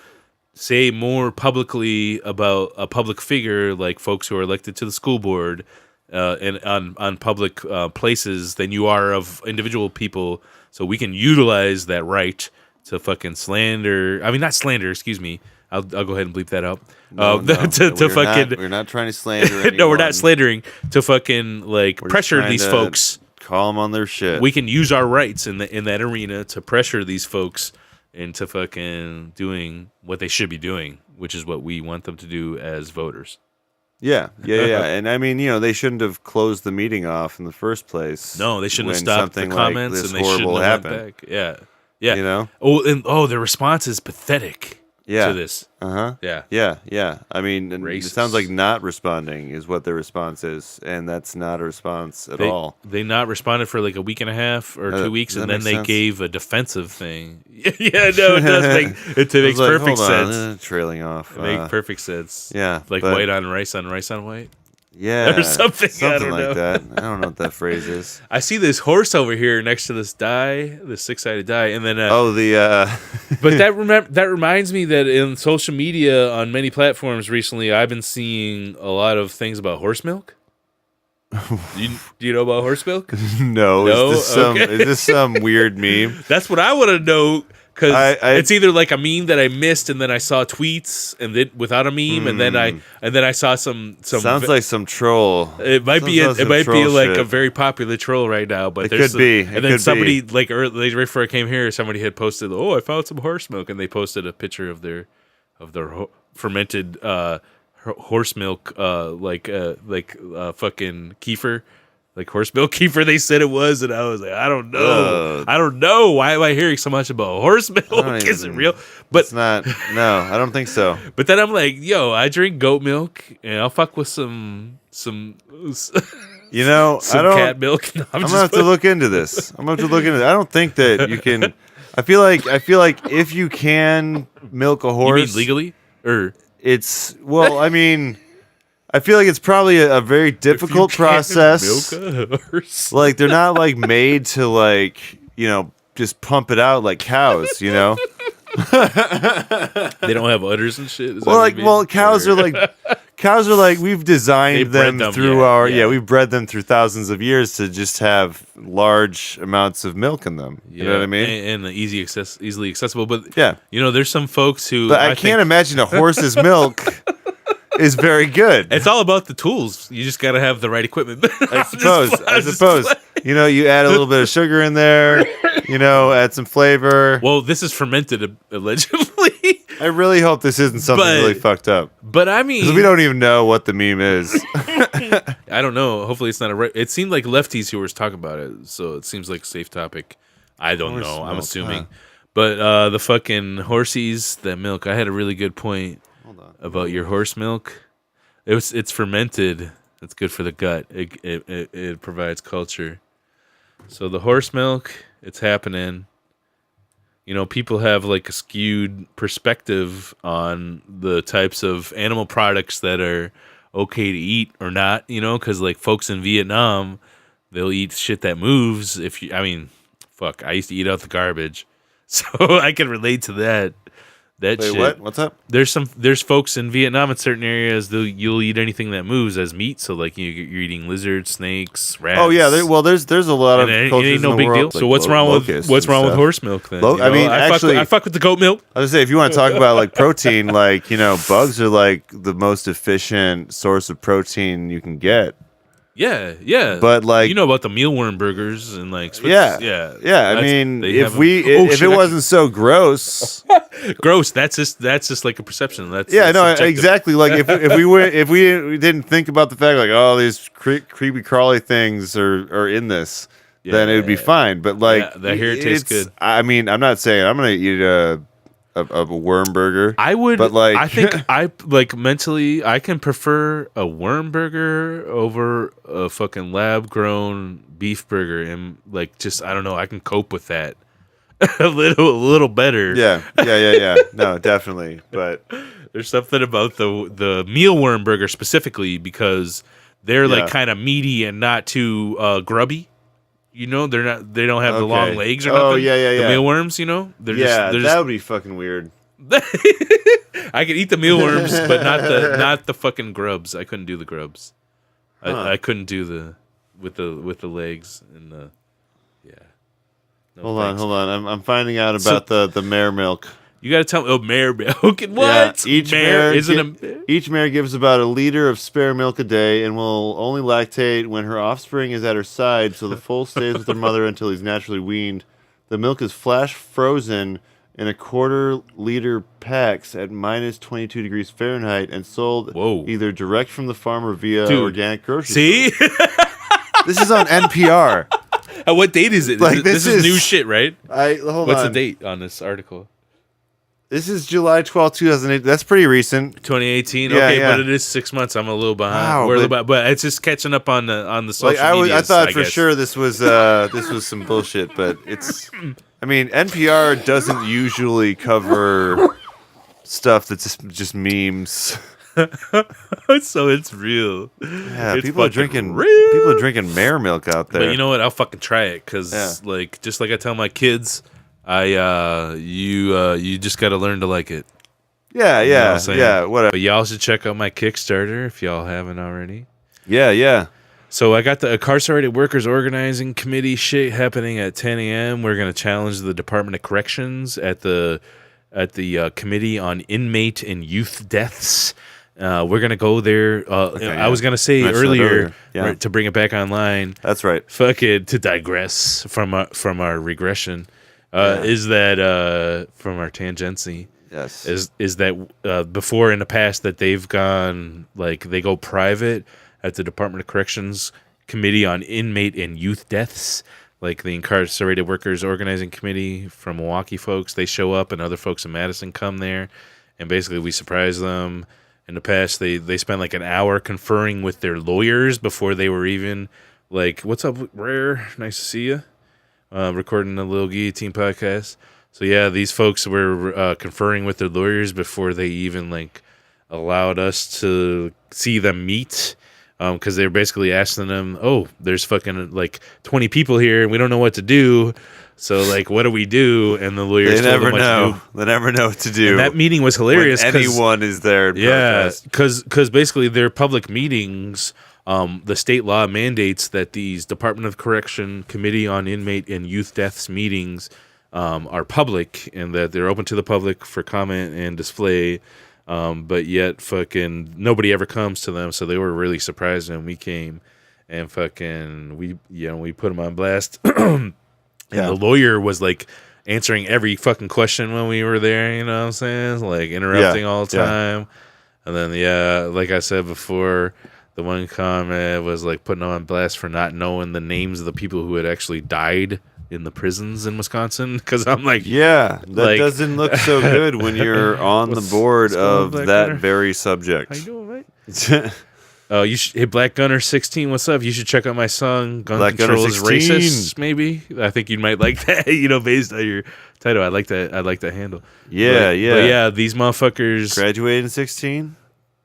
say more publicly about a public figure, like folks who are elected to the school board, and on public places than you are of individual people. So we can utilize that right to fucking slander. I mean, not slander. Excuse me. I'll go ahead and bleep that out. We're not trying to slander anyone. No, we're not slandering. To fucking pressure these folks. Call them on their shit. We can use our rights in that arena to pressure these folks into fucking doing what they should be doing, which is what we want them to do as voters. Yeah. And I mean, they shouldn't have closed the meeting off in the first place. No, they shouldn't have stopped the comments, and they shouldn't have went back. Yeah. Their response is pathetic. To this. Yeah. I mean, it sounds like not responding is what their response is, and that's not a response at all. They not responded for a week and a half or 2 weeks, and then they gave a defensive thing. It makes perfect sense. Trailing off. It makes perfect sense. Yeah. White on rice on white. Yeah, or something. I don't like know. that. I don't know what that phrase is. I see this horse over here next to this die, this 6-sided die, and then but that reminds me that in social media on many platforms recently, I've been seeing a lot of things about horse milk. Do you know about horse milk? No. No? Is this some weird meme? That's what I want to know. Because I it's either like a meme that I missed, and then I saw tweets, and then without a meme, and then I saw some. Sounds like some troll. It might be like a very popular troll right now, but it could be. And then somebody like right before I came here, somebody had posted, "Oh, I found some horse milk," and they posted a picture of their fermented horse milk, like fucking kefir. Like horse milk kefir, they said it was, and I was like, I don't know. I don't know. Why am I hearing so much about horse milk? Is it real? But it's not. No, I don't think so. But then I'm like, yo, I drink goat milk, and I'll fuck with some. You know, some cat milk. No, I'm gonna have to look into this. I don't think that you can. I feel like if you can milk a horse, you mean legally, or it's I mean. I feel like it's probably a very difficult process. Milk a horse. Like they're not like made to like, just pump it out like cows, They don't have udders and shit. Is cows are like we've designed them through we've bred them through thousands of years to just have large amounts of milk in them. You know what I mean? And easily accessible. But yeah, there's some folks who. But I can't imagine a horse's milk is very good. It's all about the tools. You just got to have the right equipment. I suppose. You add a little bit of sugar in there, add some flavor. Well, this is fermented, allegedly. I really hope this isn't something really fucked up. But I mean... because we don't even know what the meme is. I don't know. Hopefully it's not it seemed like lefties who were talking about it, so it seems like a safe topic. I don't know. I'm assuming. But the fucking horsies, that milk, I had a really good point. About your horse milk. It's fermented. It's good for the gut. It provides culture. So the horse milk, it's happening. People have like a skewed perspective on the types of animal products that are okay to eat or not, because like folks in Vietnam, they'll eat shit that moves. I used to eat out the garbage. So I can relate to that. Wait, shit. What? What's up? There's folks in Vietnam in certain areas you'll eat anything that moves as meat. So like you're eating lizards, snakes, rats. Oh yeah, there's a lot of cultures no in the big world. deal. So what's wrong with horse milk then? I fuck with the goat milk. I was gonna say if you want to talk about like protein, like bugs are like the most efficient source of protein you can get. Yeah. But like about the mealworm burgers and like yeah. I mean, if it wasn't so gross, That's just like a perception. That's exactly. Like if we didn't think about the fact like these creepy crawly things are in this, then it would be fine. But like that here tastes good. I mean, I'm not saying I'm gonna eat a worm burger. I would, but like I think I like mentally I can prefer a worm burger over a fucking lab grown beef burger, and like just I don't know, I can cope with that a little better. Yeah. No, definitely. But there's something about the mealworm burger specifically because they're like kind of meaty and not too grubby. They don't have the long legs or nothing. Oh, yeah. The mealworms, they're that would be fucking weird. I could eat the mealworms, but not the fucking grubs. I couldn't do the grubs. I couldn't do with the legs and the Hold on. I'm finding out about the mare milk. You got to tell me. Mare milk. What? Yeah, each mare gives about a liter of spare milk a day and will only lactate when her offspring is at her side, so the foal stays with their mother until he's naturally weaned. The milk is flash frozen in a quarter-liter packs at minus 22 degrees Fahrenheit and sold either direct from the farm or via organic grocery stores. This is on NPR. What date is it? This is new shit, right? What's the date on this article? This is July 12, 2008. That's pretty recent. 2018. Okay, but it is 6 months. I'm a little behind. Wow, but it's just catching up on the social media. I thought for sure this was some bullshit, but it's. I mean, NPR doesn't usually cover stuff that's just memes. So it's real. Yeah, It's people are fucking drinking. real. People are drinking mare milk out there. But you know what? I'll fucking try it because, Yeah. like, just like I tell my kids, you just got to learn to like it. Yeah, You know what I'm yeah, saying? yeah. Whatever. But y'all should check out my Kickstarter if y'all haven't already. Yeah, yeah. So I got the Incarcerated Workers Organizing Committee shit happening at 10 a.m. We're gonna challenge the Department of Corrections at the Committee on Inmate and Youth Deaths. We're gonna go there. I was gonna say Mentioned that earlier, yeah. right, to bring it back online. That's right. Fuck it, to digress from our regression, is that from our tangency. Yes. Is that before in the past that they've gone like they go private at the Department of Corrections Committee on Inmate and Youth Deaths, like the Incarcerated Workers Organizing Committee from Milwaukee folks. They show up and other folks in Madison come there, and basically we surprise them. In the past, they spent like an hour conferring with their lawyers before they were even like, "What's up, Rare? Nice to see you." Recording the Lil Guillotine podcast. So yeah, these folks were conferring with their lawyers before they even like allowed us to see them meet, because they were basically asking them, "Oh, there's fucking like 20 people here, and we don't know what to do. So like, what do we do?" And the lawyers They told never them what know. to do. They never know what to do. And that meeting was hilarious. When anyone is there. At Yeah, protest. because basically their public meetings. The state law mandates that these Department of Correction Committee on Inmate and Youth Deaths meetings are public and that they're open to the public for comment and display. But yet fucking nobody ever comes to them. So they were really surprised when we came and fucking we put them on blast. And the lawyer was like answering every fucking question when we were there. You know what I'm saying? Like interrupting all the time. And then, like I said before, the one comment was like putting on blast for not knowing the names of the people who had actually died in the prisons in Wisconsin. Because I'm like, that like, doesn't look so good when you're on the board of that Gunner? very subject. How you doing, mate? You should, hey, Black Gunner 16, what's up? You should check out my song, Gun Black Control Gunner is 16. Racist, maybe. I think you might like that, based on your title. I like that handle. Yeah, But yeah. yeah, these motherfuckers. Graduated in 16?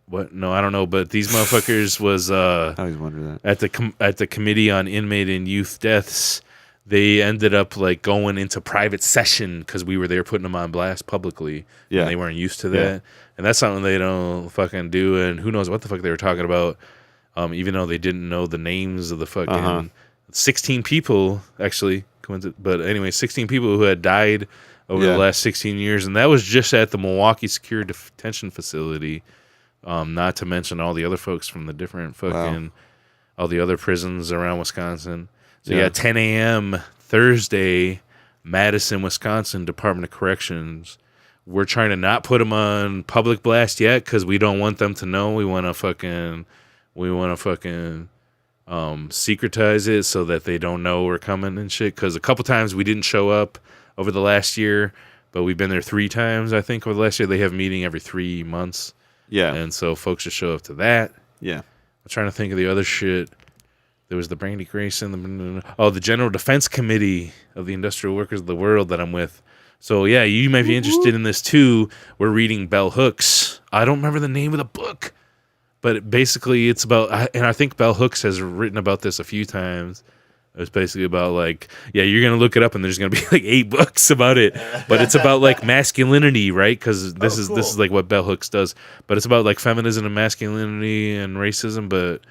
What? No, I don't know. But these motherfuckers was I always wonder that. at the Committee on Inmate and Youth Deaths. They ended up like going into private session because we were there putting them on blast publicly. Yeah. And they weren't used to that. And that's something they don't fucking do. And who knows what the fuck they were talking about. Even though they didn't know the names of the fucking 16 people, actually. But anyway, 16 people who had died over the last 16 years. And that was just at the Milwaukee Secure Detention Facility. Not to mention all the other folks from the different fucking, all the other prisons around Wisconsin. So 10 a.m. Thursday, Madison, Wisconsin, Department of Corrections. We're trying to not put them on public blast yet because we don't want them to know. We want to fucking secretize it so that they don't know we're coming and shit. Because a couple times we didn't show up over the last year, but we've been there 3 times, I think, over the last year. They have a meeting every 3 months. Yeah. And so folks should show up to that. Yeah. I'm trying to think of the other shit. There was the Brandy Grayson, the General Defense Committee of the Industrial Workers of the World that I'm with. So, yeah, you might be interested in this, too. We're reading Bell Hooks. I don't remember the name of the book, but basically it's about, and I think Bell Hooks has written about this a few times. It's basically about, like, you're going to look it up, and there's going to be, like, 8 books about it. But it's about, like, masculinity, right? Because this is, like, what Bell Hooks does. But it's about, like, feminism and masculinity and racism, but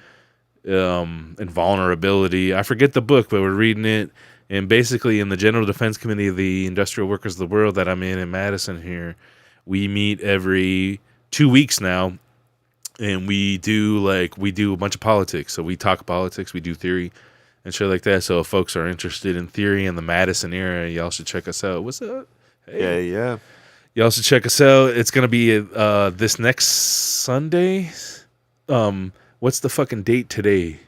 and vulnerability. I forget the book, but we're reading it. And basically, in the General Defense Committee of the Industrial Workers of the World that I'm in Madison here, we meet every 2 weeks now, and we do a bunch of politics. So we talk politics, we do theory and shit like that. So if folks are interested in theory in the Madison area, y'all should check us out. What's up? Hey. Yeah. Y'all should check us out. It's gonna be this next Sunday. What's the fucking date today?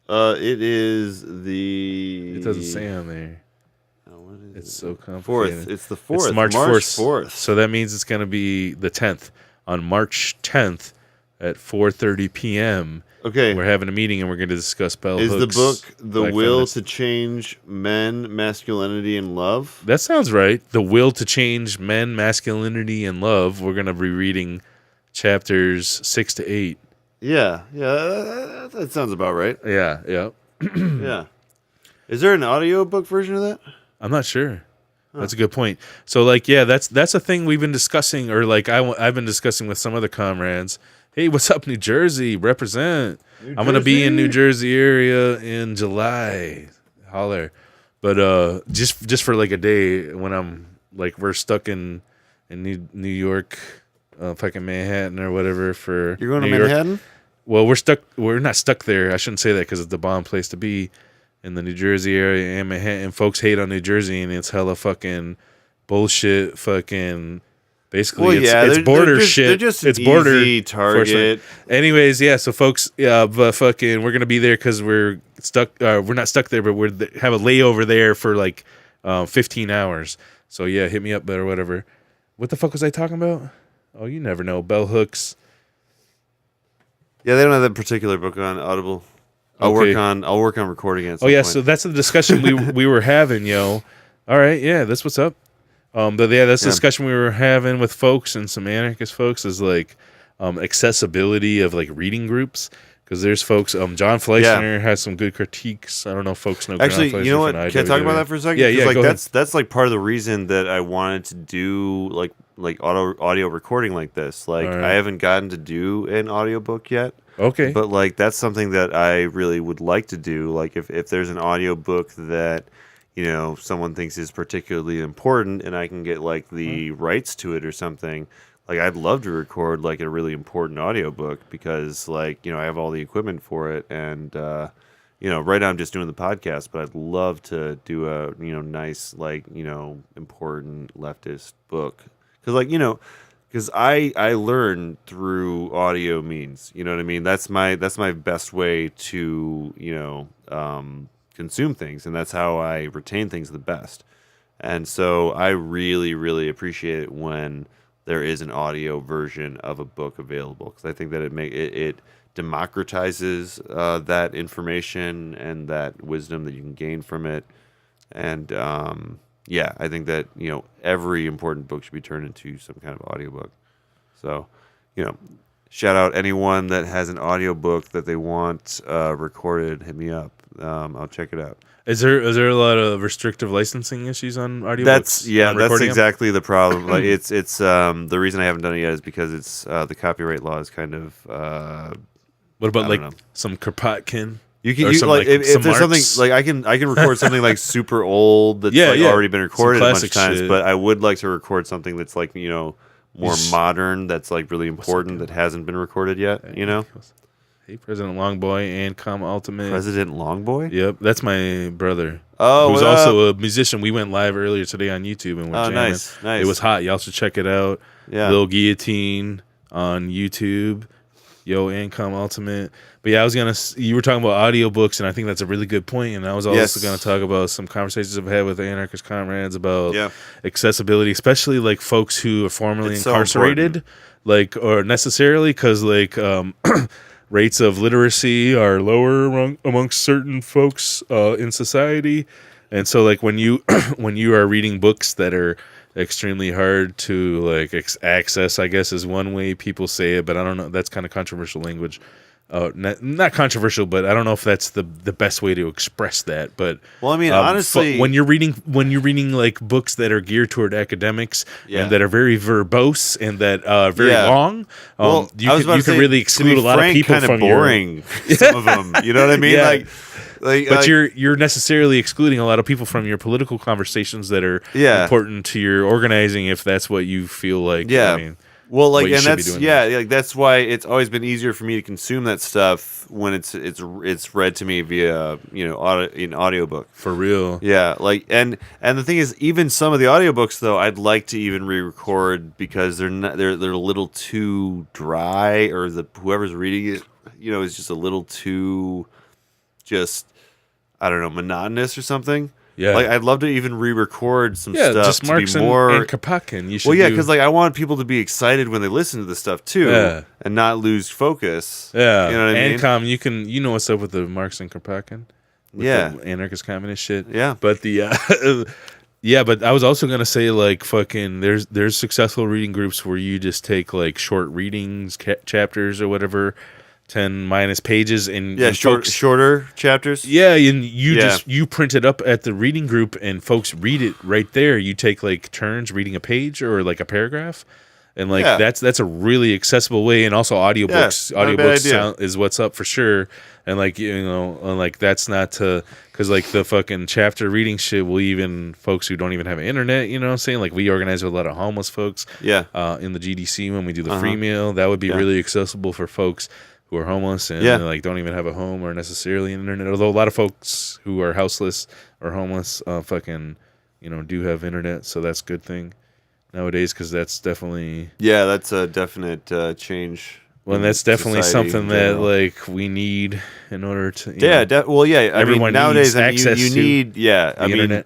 It is the... It doesn't say on there. What is It's it? so complicated. 4th. It's the 4th. It's March 4th. So that means it's going to be the 10th. On March 10th at 4:30 p.m. Okay. We're having a meeting and we're going to discuss Bell Is Hooks. the book The Black Will Feminist. to Change Men, Masculinity, and Love? That sounds right. The Will to Change Men, Masculinity, and Love. We're going to be reading chapters 6 to 8. Yeah, that sounds about right. Yeah. Yeah. Is there an audiobook version of that? I'm not sure. That's a good point. So, like, yeah, that's a thing we've been discussing, or like I've been discussing with some other comrades. Hey, what's up, New Jersey? Represent. I'm gonna be in New Jersey area in July. Holler. But just for like a day when I'm like we're stuck in New York, fucking Manhattan or whatever for You're going New to York. Manhattan? Well, we're not stuck there. I shouldn't say that because it's the bomb place to be in the New Jersey area and Manhattan. Folks hate on New Jersey, and it's hella fucking bullshit. Fucking basically, it's border shit. They're just it's an border easy target. Anyways, yeah. So folks, but fucking, we're gonna be there because we're stuck. We're not stuck there, but have a layover there for like 15 hours. So yeah, hit me up or whatever. What the fuck was I talking about? Oh, you never know. Bell hooks. Yeah, they don't have that particular book on Audible. I'll work on recording it. At some point. So that's the discussion we were having, yo. All right, yeah, that's what's up. But yeah, that's the discussion we were having with folks and some anarchist folks is like accessibility of like reading groups, because there's folks. John Fleischner has some good critiques. I don't know if folks know. Actually, John you know what? Fleischner Can I talk about that for a second? Yeah. Like go that's like part of the reason that I wanted to do like audio recording like this. Like right. I haven't gotten to do an audiobook yet. Okay. But like that's something that I really would like to do. Like if there's an audiobook that, you know, someone thinks is particularly important and I can get like the rights to it or something, like I'd love to record like a really important audiobook because like, you know, I have all the equipment for it and you know, right now I'm just doing the podcast, but I'd love to do a, you know, nice like, you know, important leftist book. Cuz like, you know, because I learn through audio means, you know what I mean? That's my best way to, you know, consume things, and that's how I retain things the best. And so I really, really appreciate it when there is an audio version of a book available, because I think that it democratizes that information and that wisdom that you can gain from it. And yeah, I think that, you know, every important book should be turned into some kind of audiobook. So, you know, shout out anyone that has an audiobook that they want recorded, hit me up. I'll check it out. Is there a lot of restrictive licensing issues on audiobooks? That's exactly the problem. Like it's the reason I haven't done it yet is because it's the copyright law is kind of what about like some Kropotkin? You can like if there's something like I can record something like super old that's already been recorded a bunch of times, but I would like to record something that's like, you know, more modern, that's like really important that hasn't been recorded yet, you know? Hey, President Longboy and Com Ultimate. President Longboy? Yep, that's my brother. Oh, who's also a musician. We went live earlier today on YouTube and we're jamming. Nice. It was hot. Y'all should check it out. Yeah. Lil Guillotine on YouTube. Yo, and Com Ultimate. But yeah, you were talking about audiobooks, and I think that's a really good point. And I was also going to talk about some conversations I've had with anarchist comrades about accessibility, especially like folks who are formerly incarcerated, like, or necessarily, because like rates of literacy are lower amongst certain folks in society. And so like when you when you are reading books that are extremely hard to like access, I guess is one way people say it, but I don't know, that's kind of controversial language. Not controversial, but I don't know if that's the best way to express that. But well, I mean, honestly, when you're reading like books that are geared toward academics and that are very verbose and that very long, you can really exclude a lot of people from boring. Some of them, you know what I mean? But you're necessarily excluding a lot of people from your political conversations that are important to your organizing, if that's what you feel like. Yeah. I mean, well, like, and that's like that's why it's always been easier for me to consume that stuff when it's read to me via, you know, in audiobook. For real. Yeah, like and the thing is, even some of the audiobooks though, I'd like to even re-record because they're a little too dry, or whoever's reading it, you know, is just a little too I don't know, monotonous or something. Yeah, like I'd love to even re-record some stuff just to be more. And Kropotkin. You should. Well, yeah, because like I want people to be excited when they listen to this stuff too, and not lose focus. Yeah, you know what I mean. And you know what's up with the Marx and Kropotkin? With the anarchist communist shit. Yeah, but the Yeah, but I was also gonna say like fucking there's successful reading groups where you just take like short readings, chapters or whatever, 10 minus pages, and shorter chapters. Yeah, and you print it up at the reading group, and folks read it right there. You take like turns reading a page or like a paragraph, and like that's a really accessible way. And also audiobooks is what's up for sure. And like and like that's not to because like the fucking chapter reading shit will even folks who don't even have internet. You know what I'm saying? Like we organize with a lot of homeless folks. Yeah. In the GDC when we do the free meal, that would be really accessible for folks who are homeless and like don't even have a home or necessarily internet. Although a lot of folks who are houseless or homeless, do have internet, so that's a good thing nowadays because that's definitely that's a definite change. Well, and that's definitely something that like we need in order to everyone nowadays access you need internet.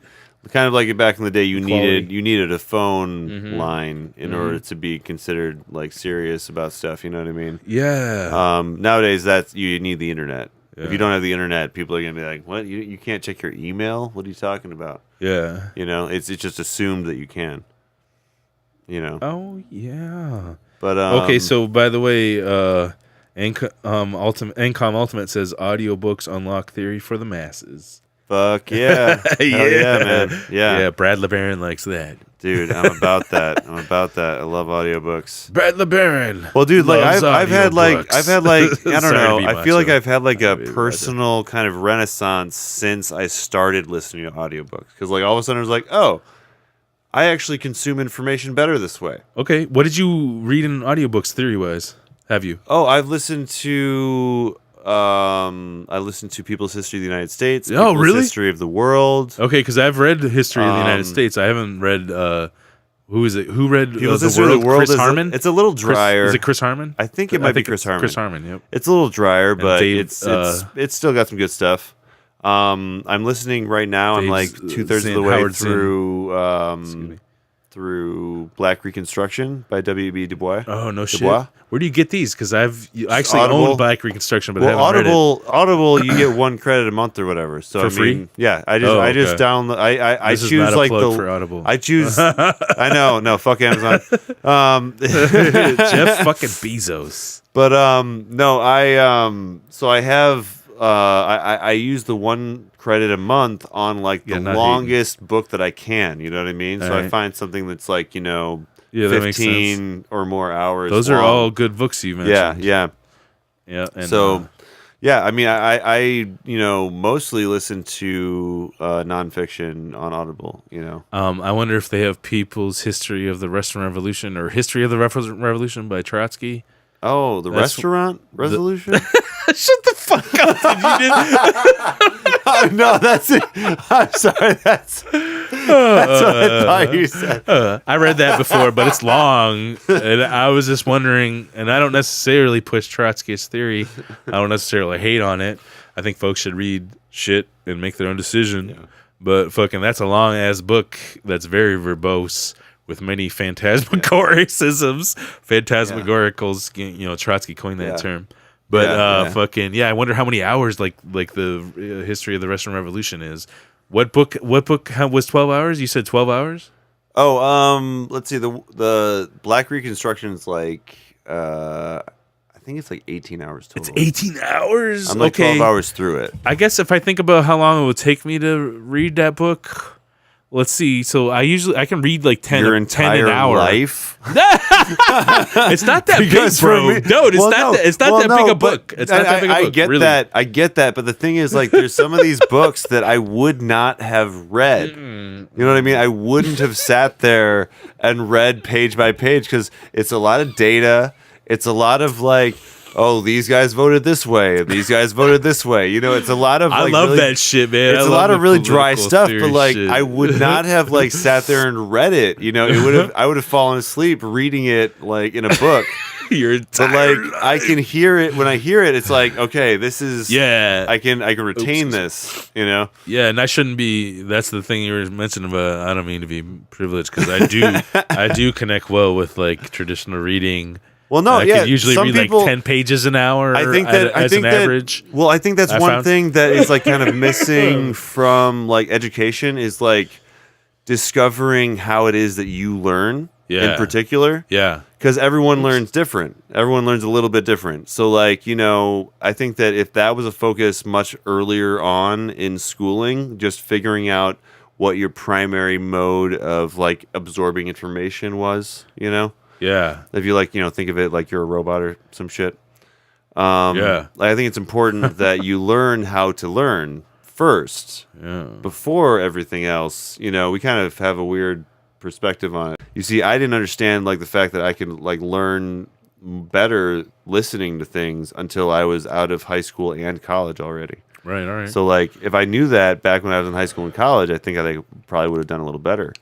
Kind of like back in the day, you needed a phone line in order to be considered like serious about stuff. You know what I mean? Yeah. Nowadays, you need the internet. Yeah. If you don't have the internet, people are gonna be like, "What? You can't check your email? What are you talking about?" Yeah. It's just assumed that you can. Oh yeah. But okay, so by the way, NCOM Ultimate says audiobooks unlock theory for the masses. Fuck yeah. Yeah, man. Yeah, Brad LeBaron likes that. Dude, I'm about that. I love audiobooks. Brad LeBaron. Well, dude, like I've had like I don't know. I feel like I've had like a personal kind of renaissance since I started listening to audiobooks cuz like all of a sudden I was like, "Oh, I actually consume information better this way." Okay, what did you read in audiobooks theory-wise? Have you? Oh, I've listened to People's History of the United States. Oh, really? History of the World. Okay, because I've read the History of the United States. I haven't read. Who is it? Who read People's History of the World? Chris Harmon. It's a little drier. Is it Chris Harmon? I think it might be Chris Harmon. Chris Harmon. Yep. It's a little drier, but it's still got some good stuff. I'm listening right now. I'm like 2/3 of the way through Black Reconstruction by W.B. Du Bois. Oh, no shit. Where do you get these? Because I actually own Black Reconstruction, but I haven't read it. Audible, you get $1 credit a month or whatever. So for free? Yeah, I just download. I choose not a like plug for Audible. I choose. I know, no, fuck Amazon. Jeff fucking Bezos. But no, so I have. I use the 1 credit a month on like the longest book that I can. You know what I mean? So I find something that's like 15 or more hours. Those are all good books you mentioned. Yeah. And, so I mean, I mostly listen to nonfiction on Audible. I wonder if they have People's History of the Russian Revolution or History of the Revolution by Trotsky. Oh, Restaurant Resolution? Shut the fuck up. No, that's it. I'm sorry. That's what I thought you said. I read that before, but it's long. And I was just wondering, and I don't necessarily push Trotsky's theory. I don't necessarily hate on it. I think folks should read shit and make their own decision. Yeah. But fucking, that's a long ass book that's very verbose with many phantasmagoricisms. Phantasmagoricals, Trotsky coined that term. But I wonder how many hours like the History of the Russian Revolution is. What book was 12 hours? You said 12 hours? Oh, let's see. The Black Reconstruction is like I think it's like 18 hours total. It's 18 hours? I'm like 12 hours through it. I guess if I think about how long it would take me to read that book, let's see. So I can read like 10 Your 10 an hour. Life? It's not that big, bro. No, it's not that big a book. It's not that big a book. I get that, but the thing is, like, there's some of these books that I would not have read. You know what I mean? I wouldn't have sat there and read page by page because it's a lot of data. It's a lot of like, oh, these guys voted this way, and these guys voted this way. It's a lot of. I love that shit, man. It's a lot of really dry stuff, but like, I would not have like sat there and read it. I would have fallen asleep reading it like in a book. You're tired. But like, I can hear it when I hear it. It's like, okay, this is. Yeah. I can retain this. Yeah, and I shouldn't be. That's the thing you were mentioning about. I don't mean to be privileged because I do connect well with like traditional reading. Well, no, I could usually read like 10 pages an hour. I think that as an average. Well, I think that's one thing that is like kind of missing from like education is like discovering how it is that you learn in particular. Yeah. Because everyone learns different. Everyone learns a little bit different. So, like, you know, I think that if that was a focus much earlier on in schooling, just figuring out what your primary mode of, like, absorbing information was, you know? Yeah. If you, like, you know, think of it like you're a robot or some shit. I think it's important that you learn how to learn first before everything else. You know, we kind of have a weird perspective on it. You see, I didn't understand like the fact that I could like learn better listening to things until I was out of high school and college already. Right, all right. So like if I knew that back when I was in high school and college, I think I probably would have done a little better.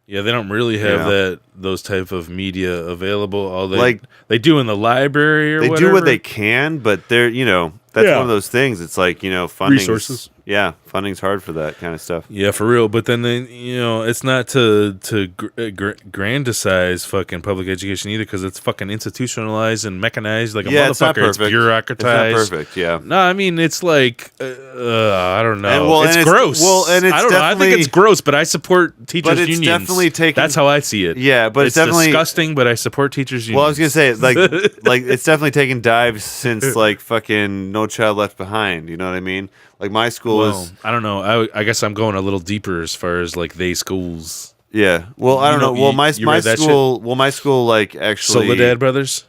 Yeah, they don't really have those type of media available. All they do in the library or whatever. They do what they can, but they're, you know, that's one of those things. It's like, you know, funding resources. Yeah, funding's hard for that kind of stuff. Yeah, for real. But then, you know, it's not to grandicize fucking public education either, because it's fucking institutionalized and mechanized like a motherfucker. It's not perfect. It's bureaucratized. It's not perfect. Yeah. No, I mean it's like I don't know. And, it's gross. And it's I don't know. I think it's gross, but I support teachers' unions. Definitely taking. That's how I see it. Yeah, but it's definitely disgusting. But I support teachers' unions. Well, I was gonna say like it's definitely taken dives since like fucking No Child Left Behind. You know what I mean? Like my school was. I don't know. I guess I'm going a little deeper as far as like they schools. Yeah. Well, I don't know. Well, my school. Well, my school like actually. Soledad Brothers.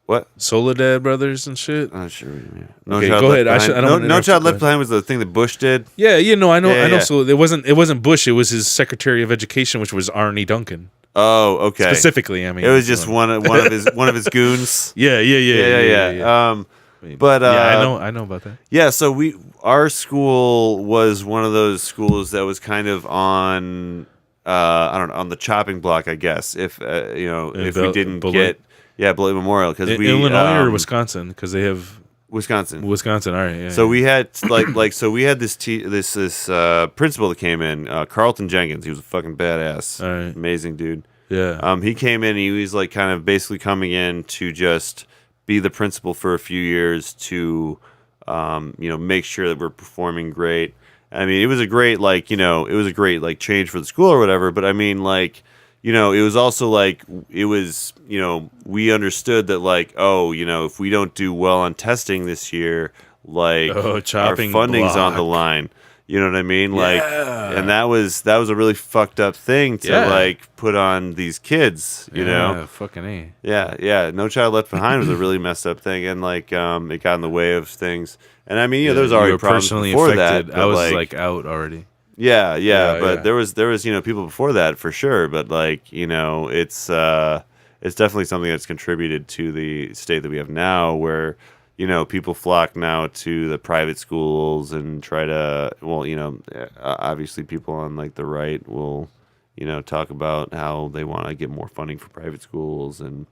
What? Soledad Brothers and shit. I'm not sure. No Child go ahead. No Child Left Behind was the thing that Bush did. Yeah, you know, I know. I know. So it wasn't Bush. It was his Secretary of Education, which was Arnie Duncan. Oh, okay. Specifically, I mean, it was just one of his goons. Yeah. But I know about that. Yeah, so our school was one of those schools that was kind of on I don't know, on the chopping block, I guess. If if we didn't get Beloit Memorial, because we Illinois or Wisconsin, because they have Wisconsin. All right. Yeah, so we had so we had this principal that came in, Carlton Jenkins. He was a fucking badass, amazing dude. Yeah. He came in. He was like kind of basically coming in to just be the principal for a few years to, make sure that we're performing great. I mean, it was a great change for the school or whatever. But I mean, like, you know, it was also like, it was, you know, we understood that like, if we don't do well on testing this year, like our funding's on the line. You know what I mean? Like, and that was a really fucked up thing to like put on these kids. You know, fucking A. Yeah. No Child Left Behind was a really messed up thing, and like, it got in the way of things. And I mean, there was already problems before affected. that. I was like out already. Yeah. But there was people before that for sure. But like, you know, it's definitely something that's contributed to the state that we have now, where, you know, people flock now to the private schools and try to, obviously people on like the right will, you know, talk about how they want to get more funding for private schools and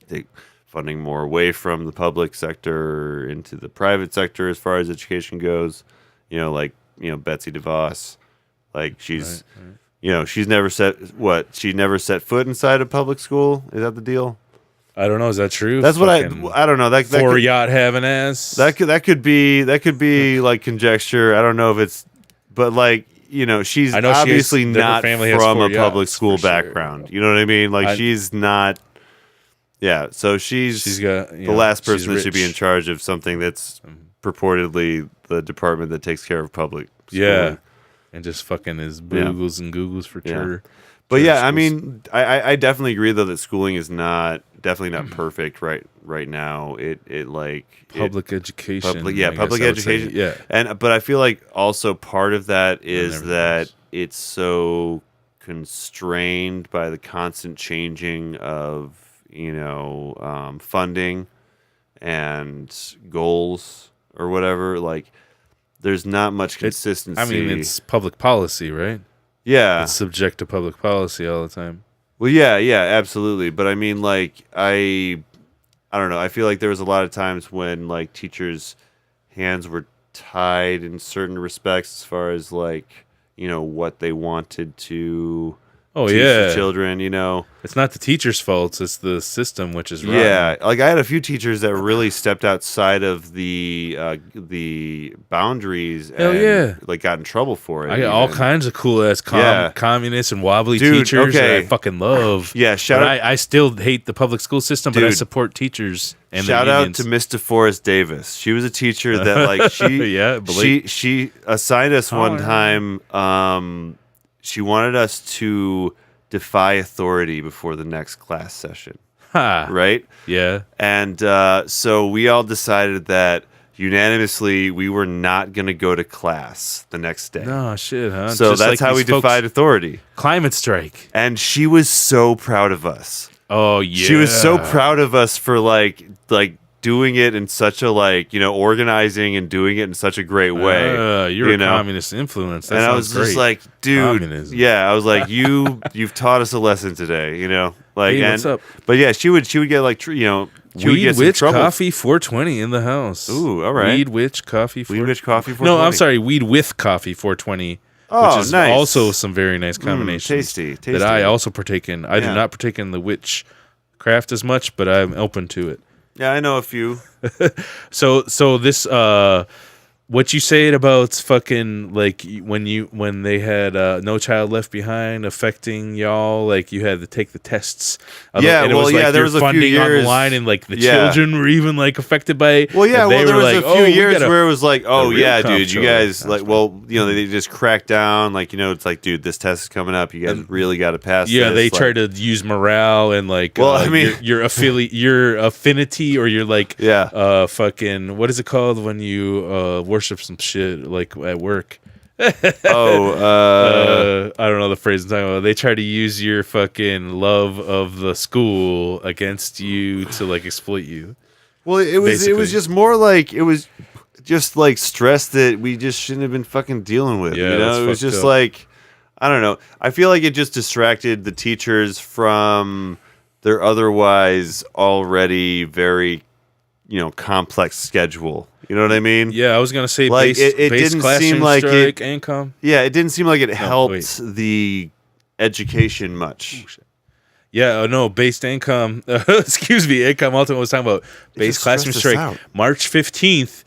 take funding more away from the public sector into the private sector as far as education goes. You know, like, you know, Betsy DeVos, like she's, you know, she never set foot inside a public school. Is that the deal? I don't know. Is that true? That's what I don't know. That for yacht having ass. That could be like conjecture. I don't know if it's, but like, you know, she's obviously not from a public school background. Sure. You know what I mean? Like she's not. Yeah, so she's got the last person that should be in charge of something that's purportedly the department that takes care of public schooling. Yeah, and just fucking is boogles and googles for sure. But yeah, I mean, I definitely agree though that schooling is definitely not perfect right now. It like public education. Public education. Yeah, but I feel like also part of that is that it's so constrained by the constant changing of, you know, funding and goals or whatever. Like, there's not much consistency. I mean, it's public policy, right? Yeah. It's subject to public policy all the time. Well, yeah, absolutely. But I mean, like, I don't know. I feel like there was a lot of times when, like, teachers' hands were tied in certain respects as far as, like, you know, what they wanted to Oh teach yeah, the children, you know. it's not the teacher's fault; it's the system which is wrong. Yeah, like I had a few teachers that really stepped outside of the boundaries Hell and yeah. like got in trouble for it. I got all even. kinds of cool ass Yeah. communist and wobbly Dude, teachers that I okay. fucking love. Yeah, shout But out I still hate the public school system, but I Dude. support teachers and Shout their out unions. to Miss DeForest Davis. She was a teacher that like Yeah, she assigned us one time. She wanted us to defy authority before the next class session, Ha. right? Yeah. And so we all decided that unanimously we were not going to go to class the next day. No shit, huh? So Just that's like how we these folks- defied authority. climate strike. And she was so proud of us. Oh yeah. She was so proud of us for like doing it in such a like, you know, organizing and doing it in such a great way. You're you a know? communist influence. That And I sounds was just great. like, dude, Communism. yeah, I was like, you've taught us a lesson today, you know, like, Hey, and what's up? but yeah, she would get like, you know, she would Weed get some Witch trouble. Coffee 420 in the house. Ooh, all right. Weed Witch Coffee. Weed Witch Coffee No, 420. I'm sorry. Weed with Coffee 420. Oh, which is nice. also some very nice combinations. Tasty. That I also partake in. I do Yeah. not partake in the witch craft as much, but I'm open to it. Yeah, I know a few. So this what you said about fucking like when they had No Child Left Behind affecting y'all, like you had to take the tests. Yeah, and it well, was yeah, like there your was a few funding on the years- line, and like the Yeah. children were even like affected by it. Well, yeah, and they well, there were was like, a few "Oh, we years gotta-" where it was like, oh, real yeah, comp dude, you show. guys, That's like, right. well, you know, they just cracked down, like, you know, it's like, dude, this test is coming up. You guys really got to pass Yeah, this. they like, try to use morale and like, Well, I mean- your your affinity or your like, Yeah. fucking, what is it called when you worship some shit like at work? I don't know the phrase I'm talking about. They try to use your fucking love of the school against you to like exploit you. Well, it was basically. just more like, it was just like stress that we just shouldn't have been fucking dealing with. Yeah, you know, that's it was fucked just up. like, I don't know. I feel like it just distracted the teachers from their otherwise already very, you know, complex schedule. You know what I mean? Yeah, I was gonna say Like, base, it base didn't classroom seem like strike income. Yeah, it didn't seem like it helped wait. the education much. Yeah, no, based income. Excuse me, income. Ultimate was talking about base just classroom stressed us strike. out. March 15th,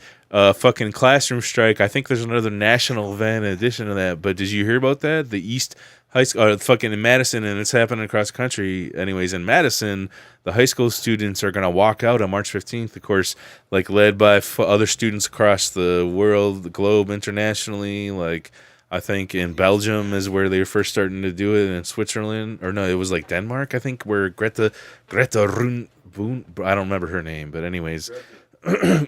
fucking classroom strike. I think there's another national event in addition to that. But did you hear about that? The East High School, fucking in Madison, and it's happening across the country. Anyways, in Madison, the high school students are gonna walk out on March 15th. Of course, like led by other students across the world, the globe, internationally. Like I think in Belgium is where they were first starting to do it, and in Switzerland, or no, it was like Denmark, I think, where Greta Run, I don't remember her name, but anyways,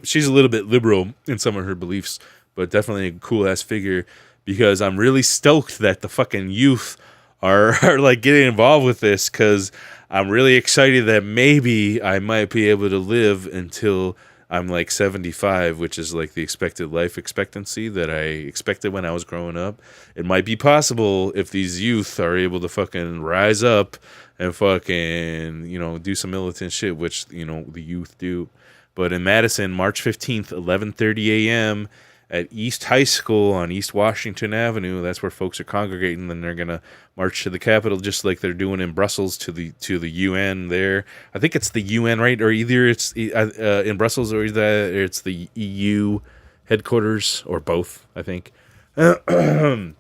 she's a little bit liberal in some of her beliefs, but definitely a cool ass figure. Because I'm really stoked that the fucking youth are like getting involved with this, because I'm really excited that maybe I might be able to live until I'm like 75, which is like the expected life expectancy that I expected when I was growing up. It might be possible if these youth are able to fucking rise up and fucking, you know, do some militant shit, which, you know, the youth do. But in Madison, March 15th, 11:30 a.m., at East High School on East Washington Avenue. That's where folks are congregating. Then they're gonna march to the Capitol, just like they're doing in Brussels to the UN. There, I think it's the UN, right? Or either it's in Brussels, or it's the EU headquarters, or both. I think. And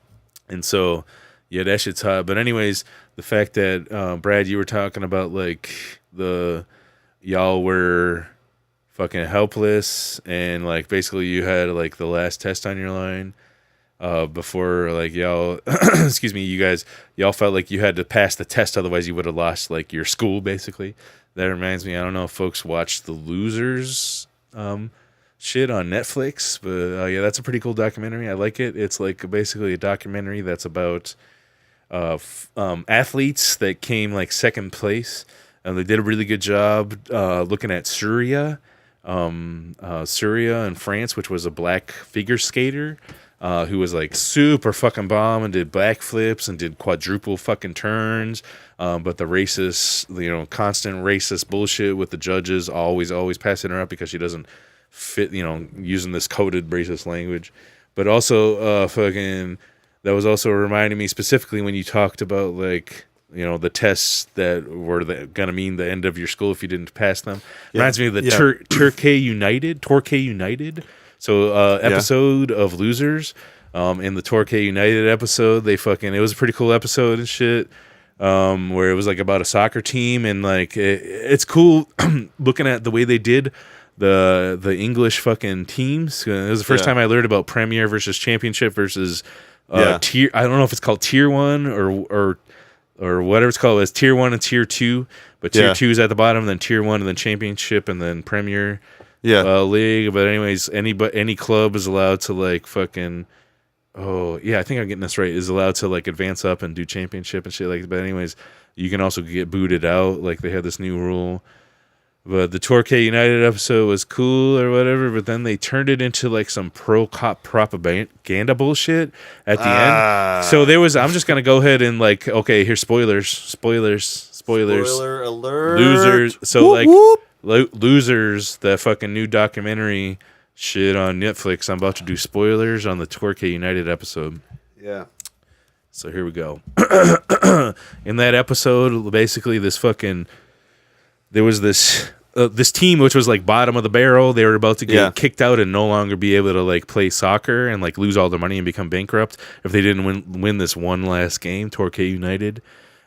so, yeah, that shit's hot. But anyways, the fact that Brad, you were talking about like y'all were fucking helpless, and like basically you had like the last test on your line before like y'all excuse me, y'all felt like you had to pass the test, otherwise you would have lost like your school basically. That reminds me, I don't know if folks watch The Losers shit on Netflix, but yeah, that's a pretty cool documentary. I like it. It's like basically a documentary that's about athletes that came like second place, and they did a really good job looking at Syria in France, which was a black figure skater who was like super fucking bomb and did backflips and did quadruple fucking turns. But the racist, you know, constant racist bullshit with the judges always passing her up because she doesn't fit, you know, using this coded racist language. But also fucking that was also reminding me specifically when you talked about like the tests that were gonna mean the end of your school if you didn't pass them. Yeah. Reminds me of the Torquay United. So episode of Losers. In the Torquay United episode, it was a pretty cool episode and shit. Where it was like about a soccer team, and like it's cool looking at the way they did the English fucking teams. It was the first time I learned about Premier versus Championship versus tier. I don't know if it's called Tier 1 or whatever it's called. It's Tier 1 and Tier 2, but Tier 2 is at the bottom, then Tier 1, and then Championship, and then Premier League. But anyways, any club is allowed to like fucking. Oh, yeah, I think I'm getting this right. Is allowed to like advance up and do championship and shit like that. But anyways, you can also get booted out. Like they had this new rule. But the Torquay United episode was cool or whatever, but then they turned it into like some pro-cop propaganda bullshit at the end. So I'm just going to go ahead and like, okay, here's spoilers. Spoiler alert. Losers. So whoop, whoop. Losers, the fucking new documentary shit on Netflix. I'm about to do spoilers on the Torquay United episode. Yeah. So here we go. In that episode, basically there was this team which was like bottom of the barrel. They were about to get kicked out and no longer be able to like play soccer and like lose all their money and become bankrupt if they didn't win this one last game, Torquay United.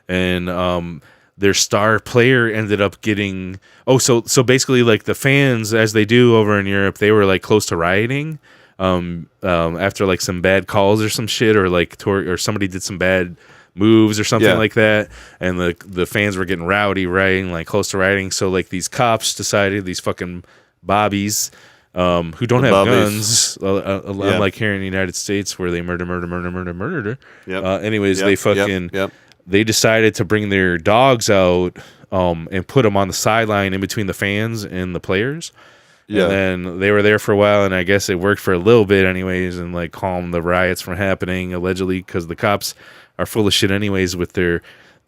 And their star player ended up getting so basically like the fans, as they do over in Europe, they were like close to rioting after like some bad calls or some shit, or like or somebody did some bad moves or something like that, and the fans were getting rowdy, rioting, like close to rioting. So like these cops decided, these fucking bobbies who don't have guns, unlike here in the United States where they murder. Anyways, they fucking they decided to bring their dogs out and put them on the sideline in between the fans and the players. Yeah. And then they were there for a while, and I guess it worked for a little bit anyways, and like calmed the riots from happening, allegedly, because the cops are full of shit anyways with their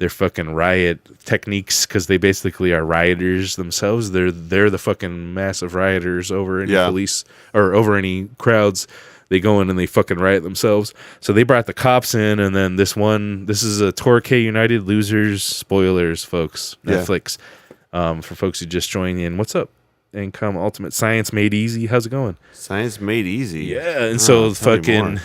fucking riot techniques, because they basically are rioters themselves. They're the fucking massive rioters over any police or over any crowds. They go in and they fucking riot themselves. So they brought the cops in, and then this is a Torquay United Losers spoilers, folks. Netflix. For folks who just joined in. What's up? Income Ultimate Science Made Easy. How's it going? Science Made Easy. Yeah, and so fucking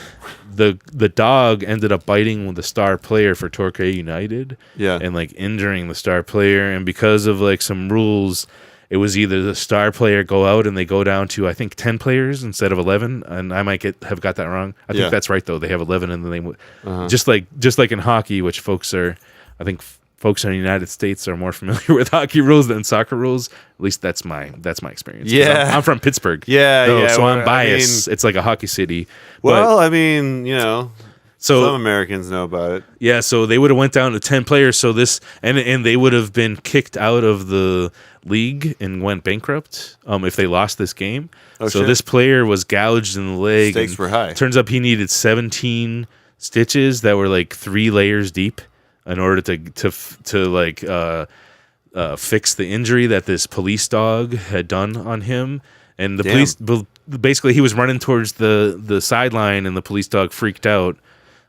the dog ended up biting with the star player for Torquay United. Yeah. And like injuring the star player, and because of like some rules, it was either the star player go out and they go down to, I think, 10 players instead of 11. And I might have got that wrong. I think that's right, though. They have 11, and then they just like in hockey, which folks in the United States are more familiar with hockey rules than soccer rules. At least that's my experience. Yeah. I'm from Pittsburgh. So I'm biased. It's like a hockey city. Well, some Americans know about it. Yeah, so they would have went down to 10 players. So and they would have been kicked out of the league and went bankrupt if they lost this game. This player was gouged in the leg. Stakes were high. Turns up he needed 17 stitches that were like 3 layers deep in order to fix the injury that this police dog had done on him. And the police, basically, he was running towards the sideline, and the police dog freaked out,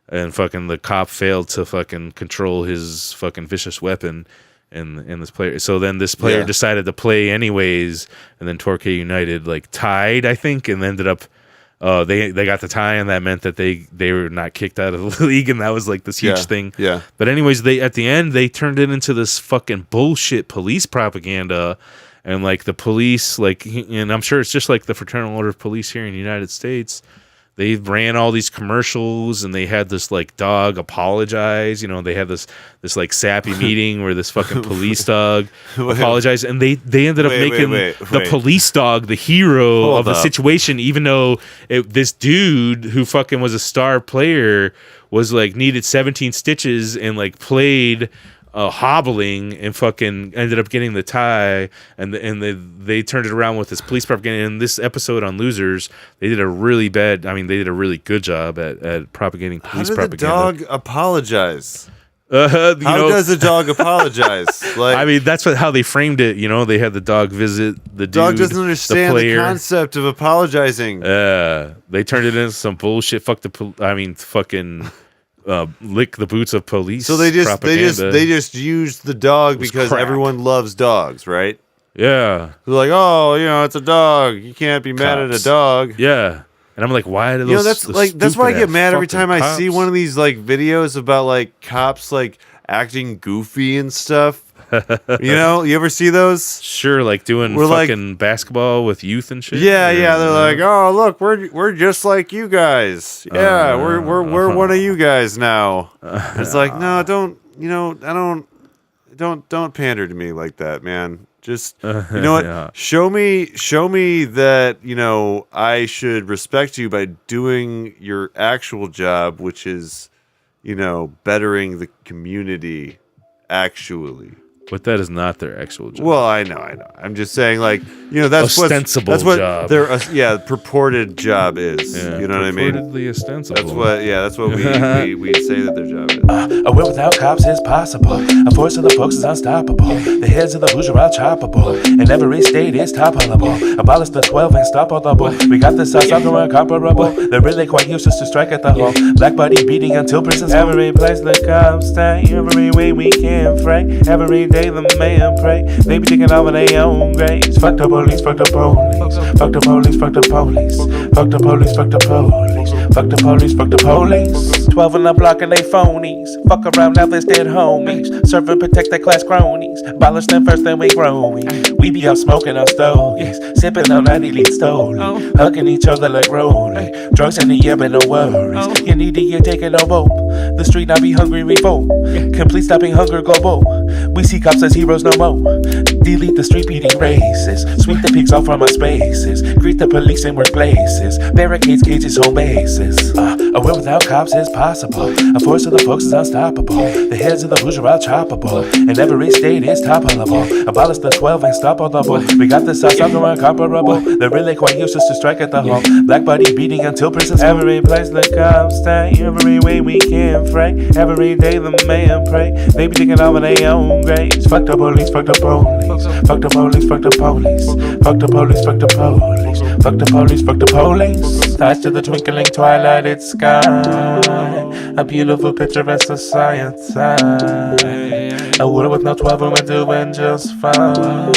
and fucking the cop failed to fucking control his fucking vicious weapon, and this player. So then this player decided to play anyways, and then Torquay United like tied, I think, and ended up. They got the tie, and that meant that they were not kicked out of the league, and that was like this huge thing. Yeah. But anyways, at the end they turned it into this fucking bullshit police propaganda, and like the police, like, and I'm sure it's just like the Fraternal Order of Police here in the United States. They ran all these commercials, and they had this like dog apologize. They had this like sappy meeting where this fucking police dog apologized, and they ended up making the police dog the hero of the situation, even though this dude who fucking was a star player was like needed 17 stitches and like played hobbling and fucking ended up getting the tie, and they turned it around with this police propaganda. In this episode on Losers, they did a really good job at propagating police propaganda. How did the dog apologize? How does a dog apologize? Like, I mean, that's how they framed it. They had the dog visit the dude. Dog doesn't understand the concept of apologizing. They turned it into some bullshit. Fucking lick the boots of police. So they propaganda. just used the dog because crack. everyone loves dogs, right? Yeah. They're like, oh, it's a dog. You can't be mad at a dog. Yeah. And I'm like, why do those? That's why I get mad every time I see cops? one of these like videos about like cops like acting goofy and stuff. You ever see those? Sure, like doing fucking basketball with youth and shit. Yeah, they're like, oh look, we're just like you guys. Yeah, we're one of you guys now. It's like, no, don't pander to me like that, man. Just what? Yeah. Show me that I should respect you by doing your actual job, which is bettering the community. Actually. But that is not their actual job. Well, I know. I'm just saying, like, that's ostensible that's what job. their purported job is. Yeah, you know what I mean? Purportedly ostensible. That's what we say that their job is. A world without cops is possible. A force of the folks is unstoppable. The heads of the Hoosier are choppable. And every state is toppable. Abolish the 12 and stop all double. We got the South South incomparable. They're really quite useless to strike at the hole. Black body beating until prison's every place the cops stay. Every way we can fray. Every day the man pray. They be thinking over their own graves. Fuck the police, fuck the police. Fuck the police, fuck the police. Fuck the police, fuck the police. Fuck the police, fuck the police. 12 on the block and they phonies. Fuck around now, there's dead homies. Serve and protect their class cronies. Abolish them first, then we growing. We be out smoking our stogies. Sipping on 90 lead stolen. Hugging each other like rolling. Drugs in the air, but no worries. You need to get taken no boat. The street not be hungry, revolt. Complete stopping hunger, global. We see cops as heroes no more. Delete the street beating races. Sweep the pigs off from our spaces. Greet the police in workplaces. Barricades, cages, home bases. A world without cops is possible. A force of the folks is unstoppable. The heads of the Hoosier are choppable. And every state is toppable. Abolish the 12 and stop all double. We got the South South incomparable. They're really quite useless to strike at the hole. Black body beating until prison's every place the cops stay. Every way we can fray. Every day the man pray. They be thinking over their own graves. Fuck the police, fuck the police. Fuck the police, fuck the police. Fuck the police, fuck the police. Fuck the police, fuck the police. Tied to the twinkling twilighted sky. A beautiful picture of society. A world with no 12 and we're doing just fine.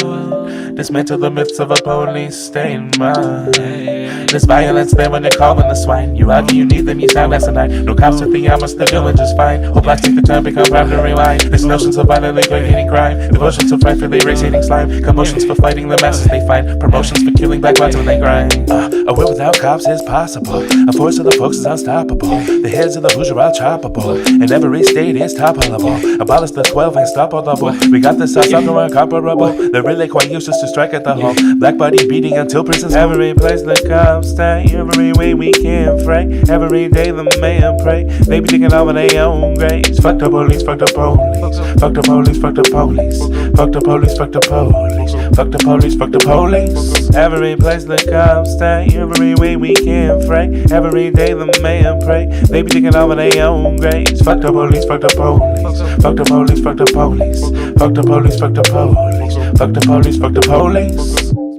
Dismantle the myths of a police state mind. There's violence there when they're calling the swine. You argue you need them, you sound less tonight. No cops at the armors, they're doing just fine. Hope blacks take the time, become proud to rewind. There's notions of violently creating crime. Devotions of frightfully race-hating slime. Commotions for fighting the masses they find. Promotions for killing black lives when they grind. A world without cops is possible. A force of the folks is unstoppable. The heads of the Hoosier are choppable. And every state is toppable. Abolish the 12 and stop all double. We got the South South incomparable. They're really quite useless to strike at the hole. Black body beating until prison's every place the cops stay. Every way we can fray. Every day the man pray. They be thinking over their own graves. Fuck the police, fuck the police. Fuck the police, fuck the police. Fuck the police, fuck the police. Fuck the police, fuck the police. Every place the cops stay. Every way we can fray. Every day the man pray. They be thinking over their own graves. Fuck the police, fuck the police. Fuck the police, fuck the police. Fuck the police, fuck the police. Fuck the police, fuck the police.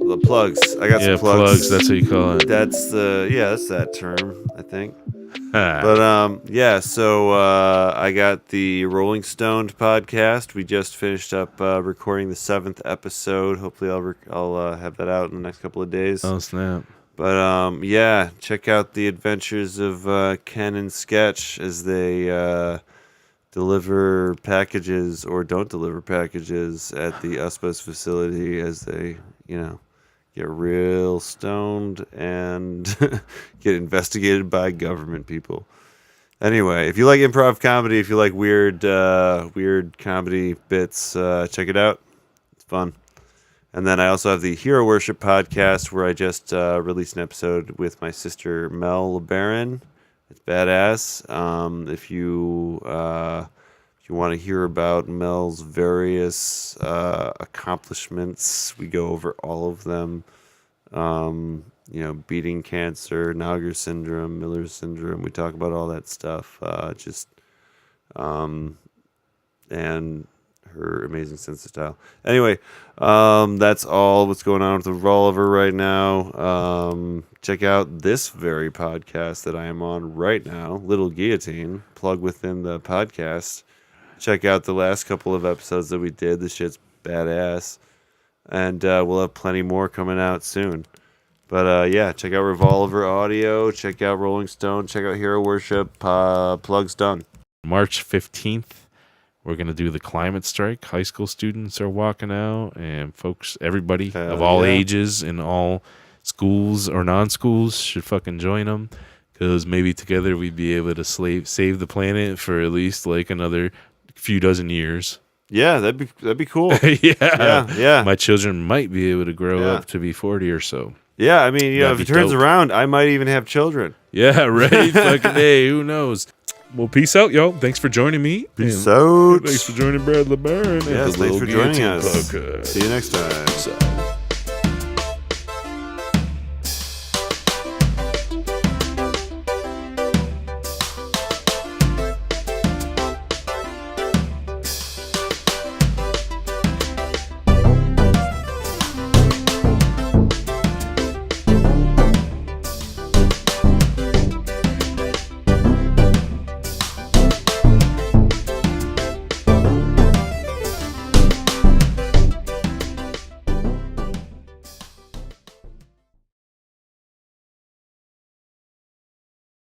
The plugs. I got some plugs. Plugs. That's what you call it. That's that term, I think. But so I got the Rolling Stoned podcast. We just finished up recording the 7th episode. Hopefully I'll have that out in the next couple of days. Oh snap! But check out the adventures of Ken and Sketch as they deliver packages or don't deliver packages at the USPA's facility as they, get real stoned and get investigated by government people. Anyway, if you like improv comedy, if you like weird comedy bits, check it out. It's fun. And then I also have the Hero Worship podcast where I just released an episode with my sister Mel LeBaron. It's badass. If you want to hear about Mel's various accomplishments, we go over all of them. Beating cancer, Naegger syndrome, Miller syndrome. We talk about all that stuff. And her amazing sense of style. Anyway, that's all what's going on with Revolver right now. Check out this very podcast that I am on right now, Lil Guillotine, plug within the podcast. Check out the last couple of episodes that we did. The shit's badass. And we'll have plenty more coming out soon. But yeah, check out Revolver Audio, check out Rolling Stone, check out Hero Worship. Plug's done. March 15th, we're going to do the climate strike. High school students are walking out, and folks, everybody of all ages in all schools or non-schools should fucking join them, because maybe together we'd be able to save the planet for at least like another few dozen years. Yeah, that'd be cool. Yeah. My children might be able to grow up to be 40 or so. Yeah, I mean, if it turns around, I might even have children. Yeah, right. Fucking hey, who knows? Well, peace out, y'all. Thanks for joining me. Peace out. Thanks for joining Brad LeBaron. Yes, thanks for joining us. Podcast. See you next time.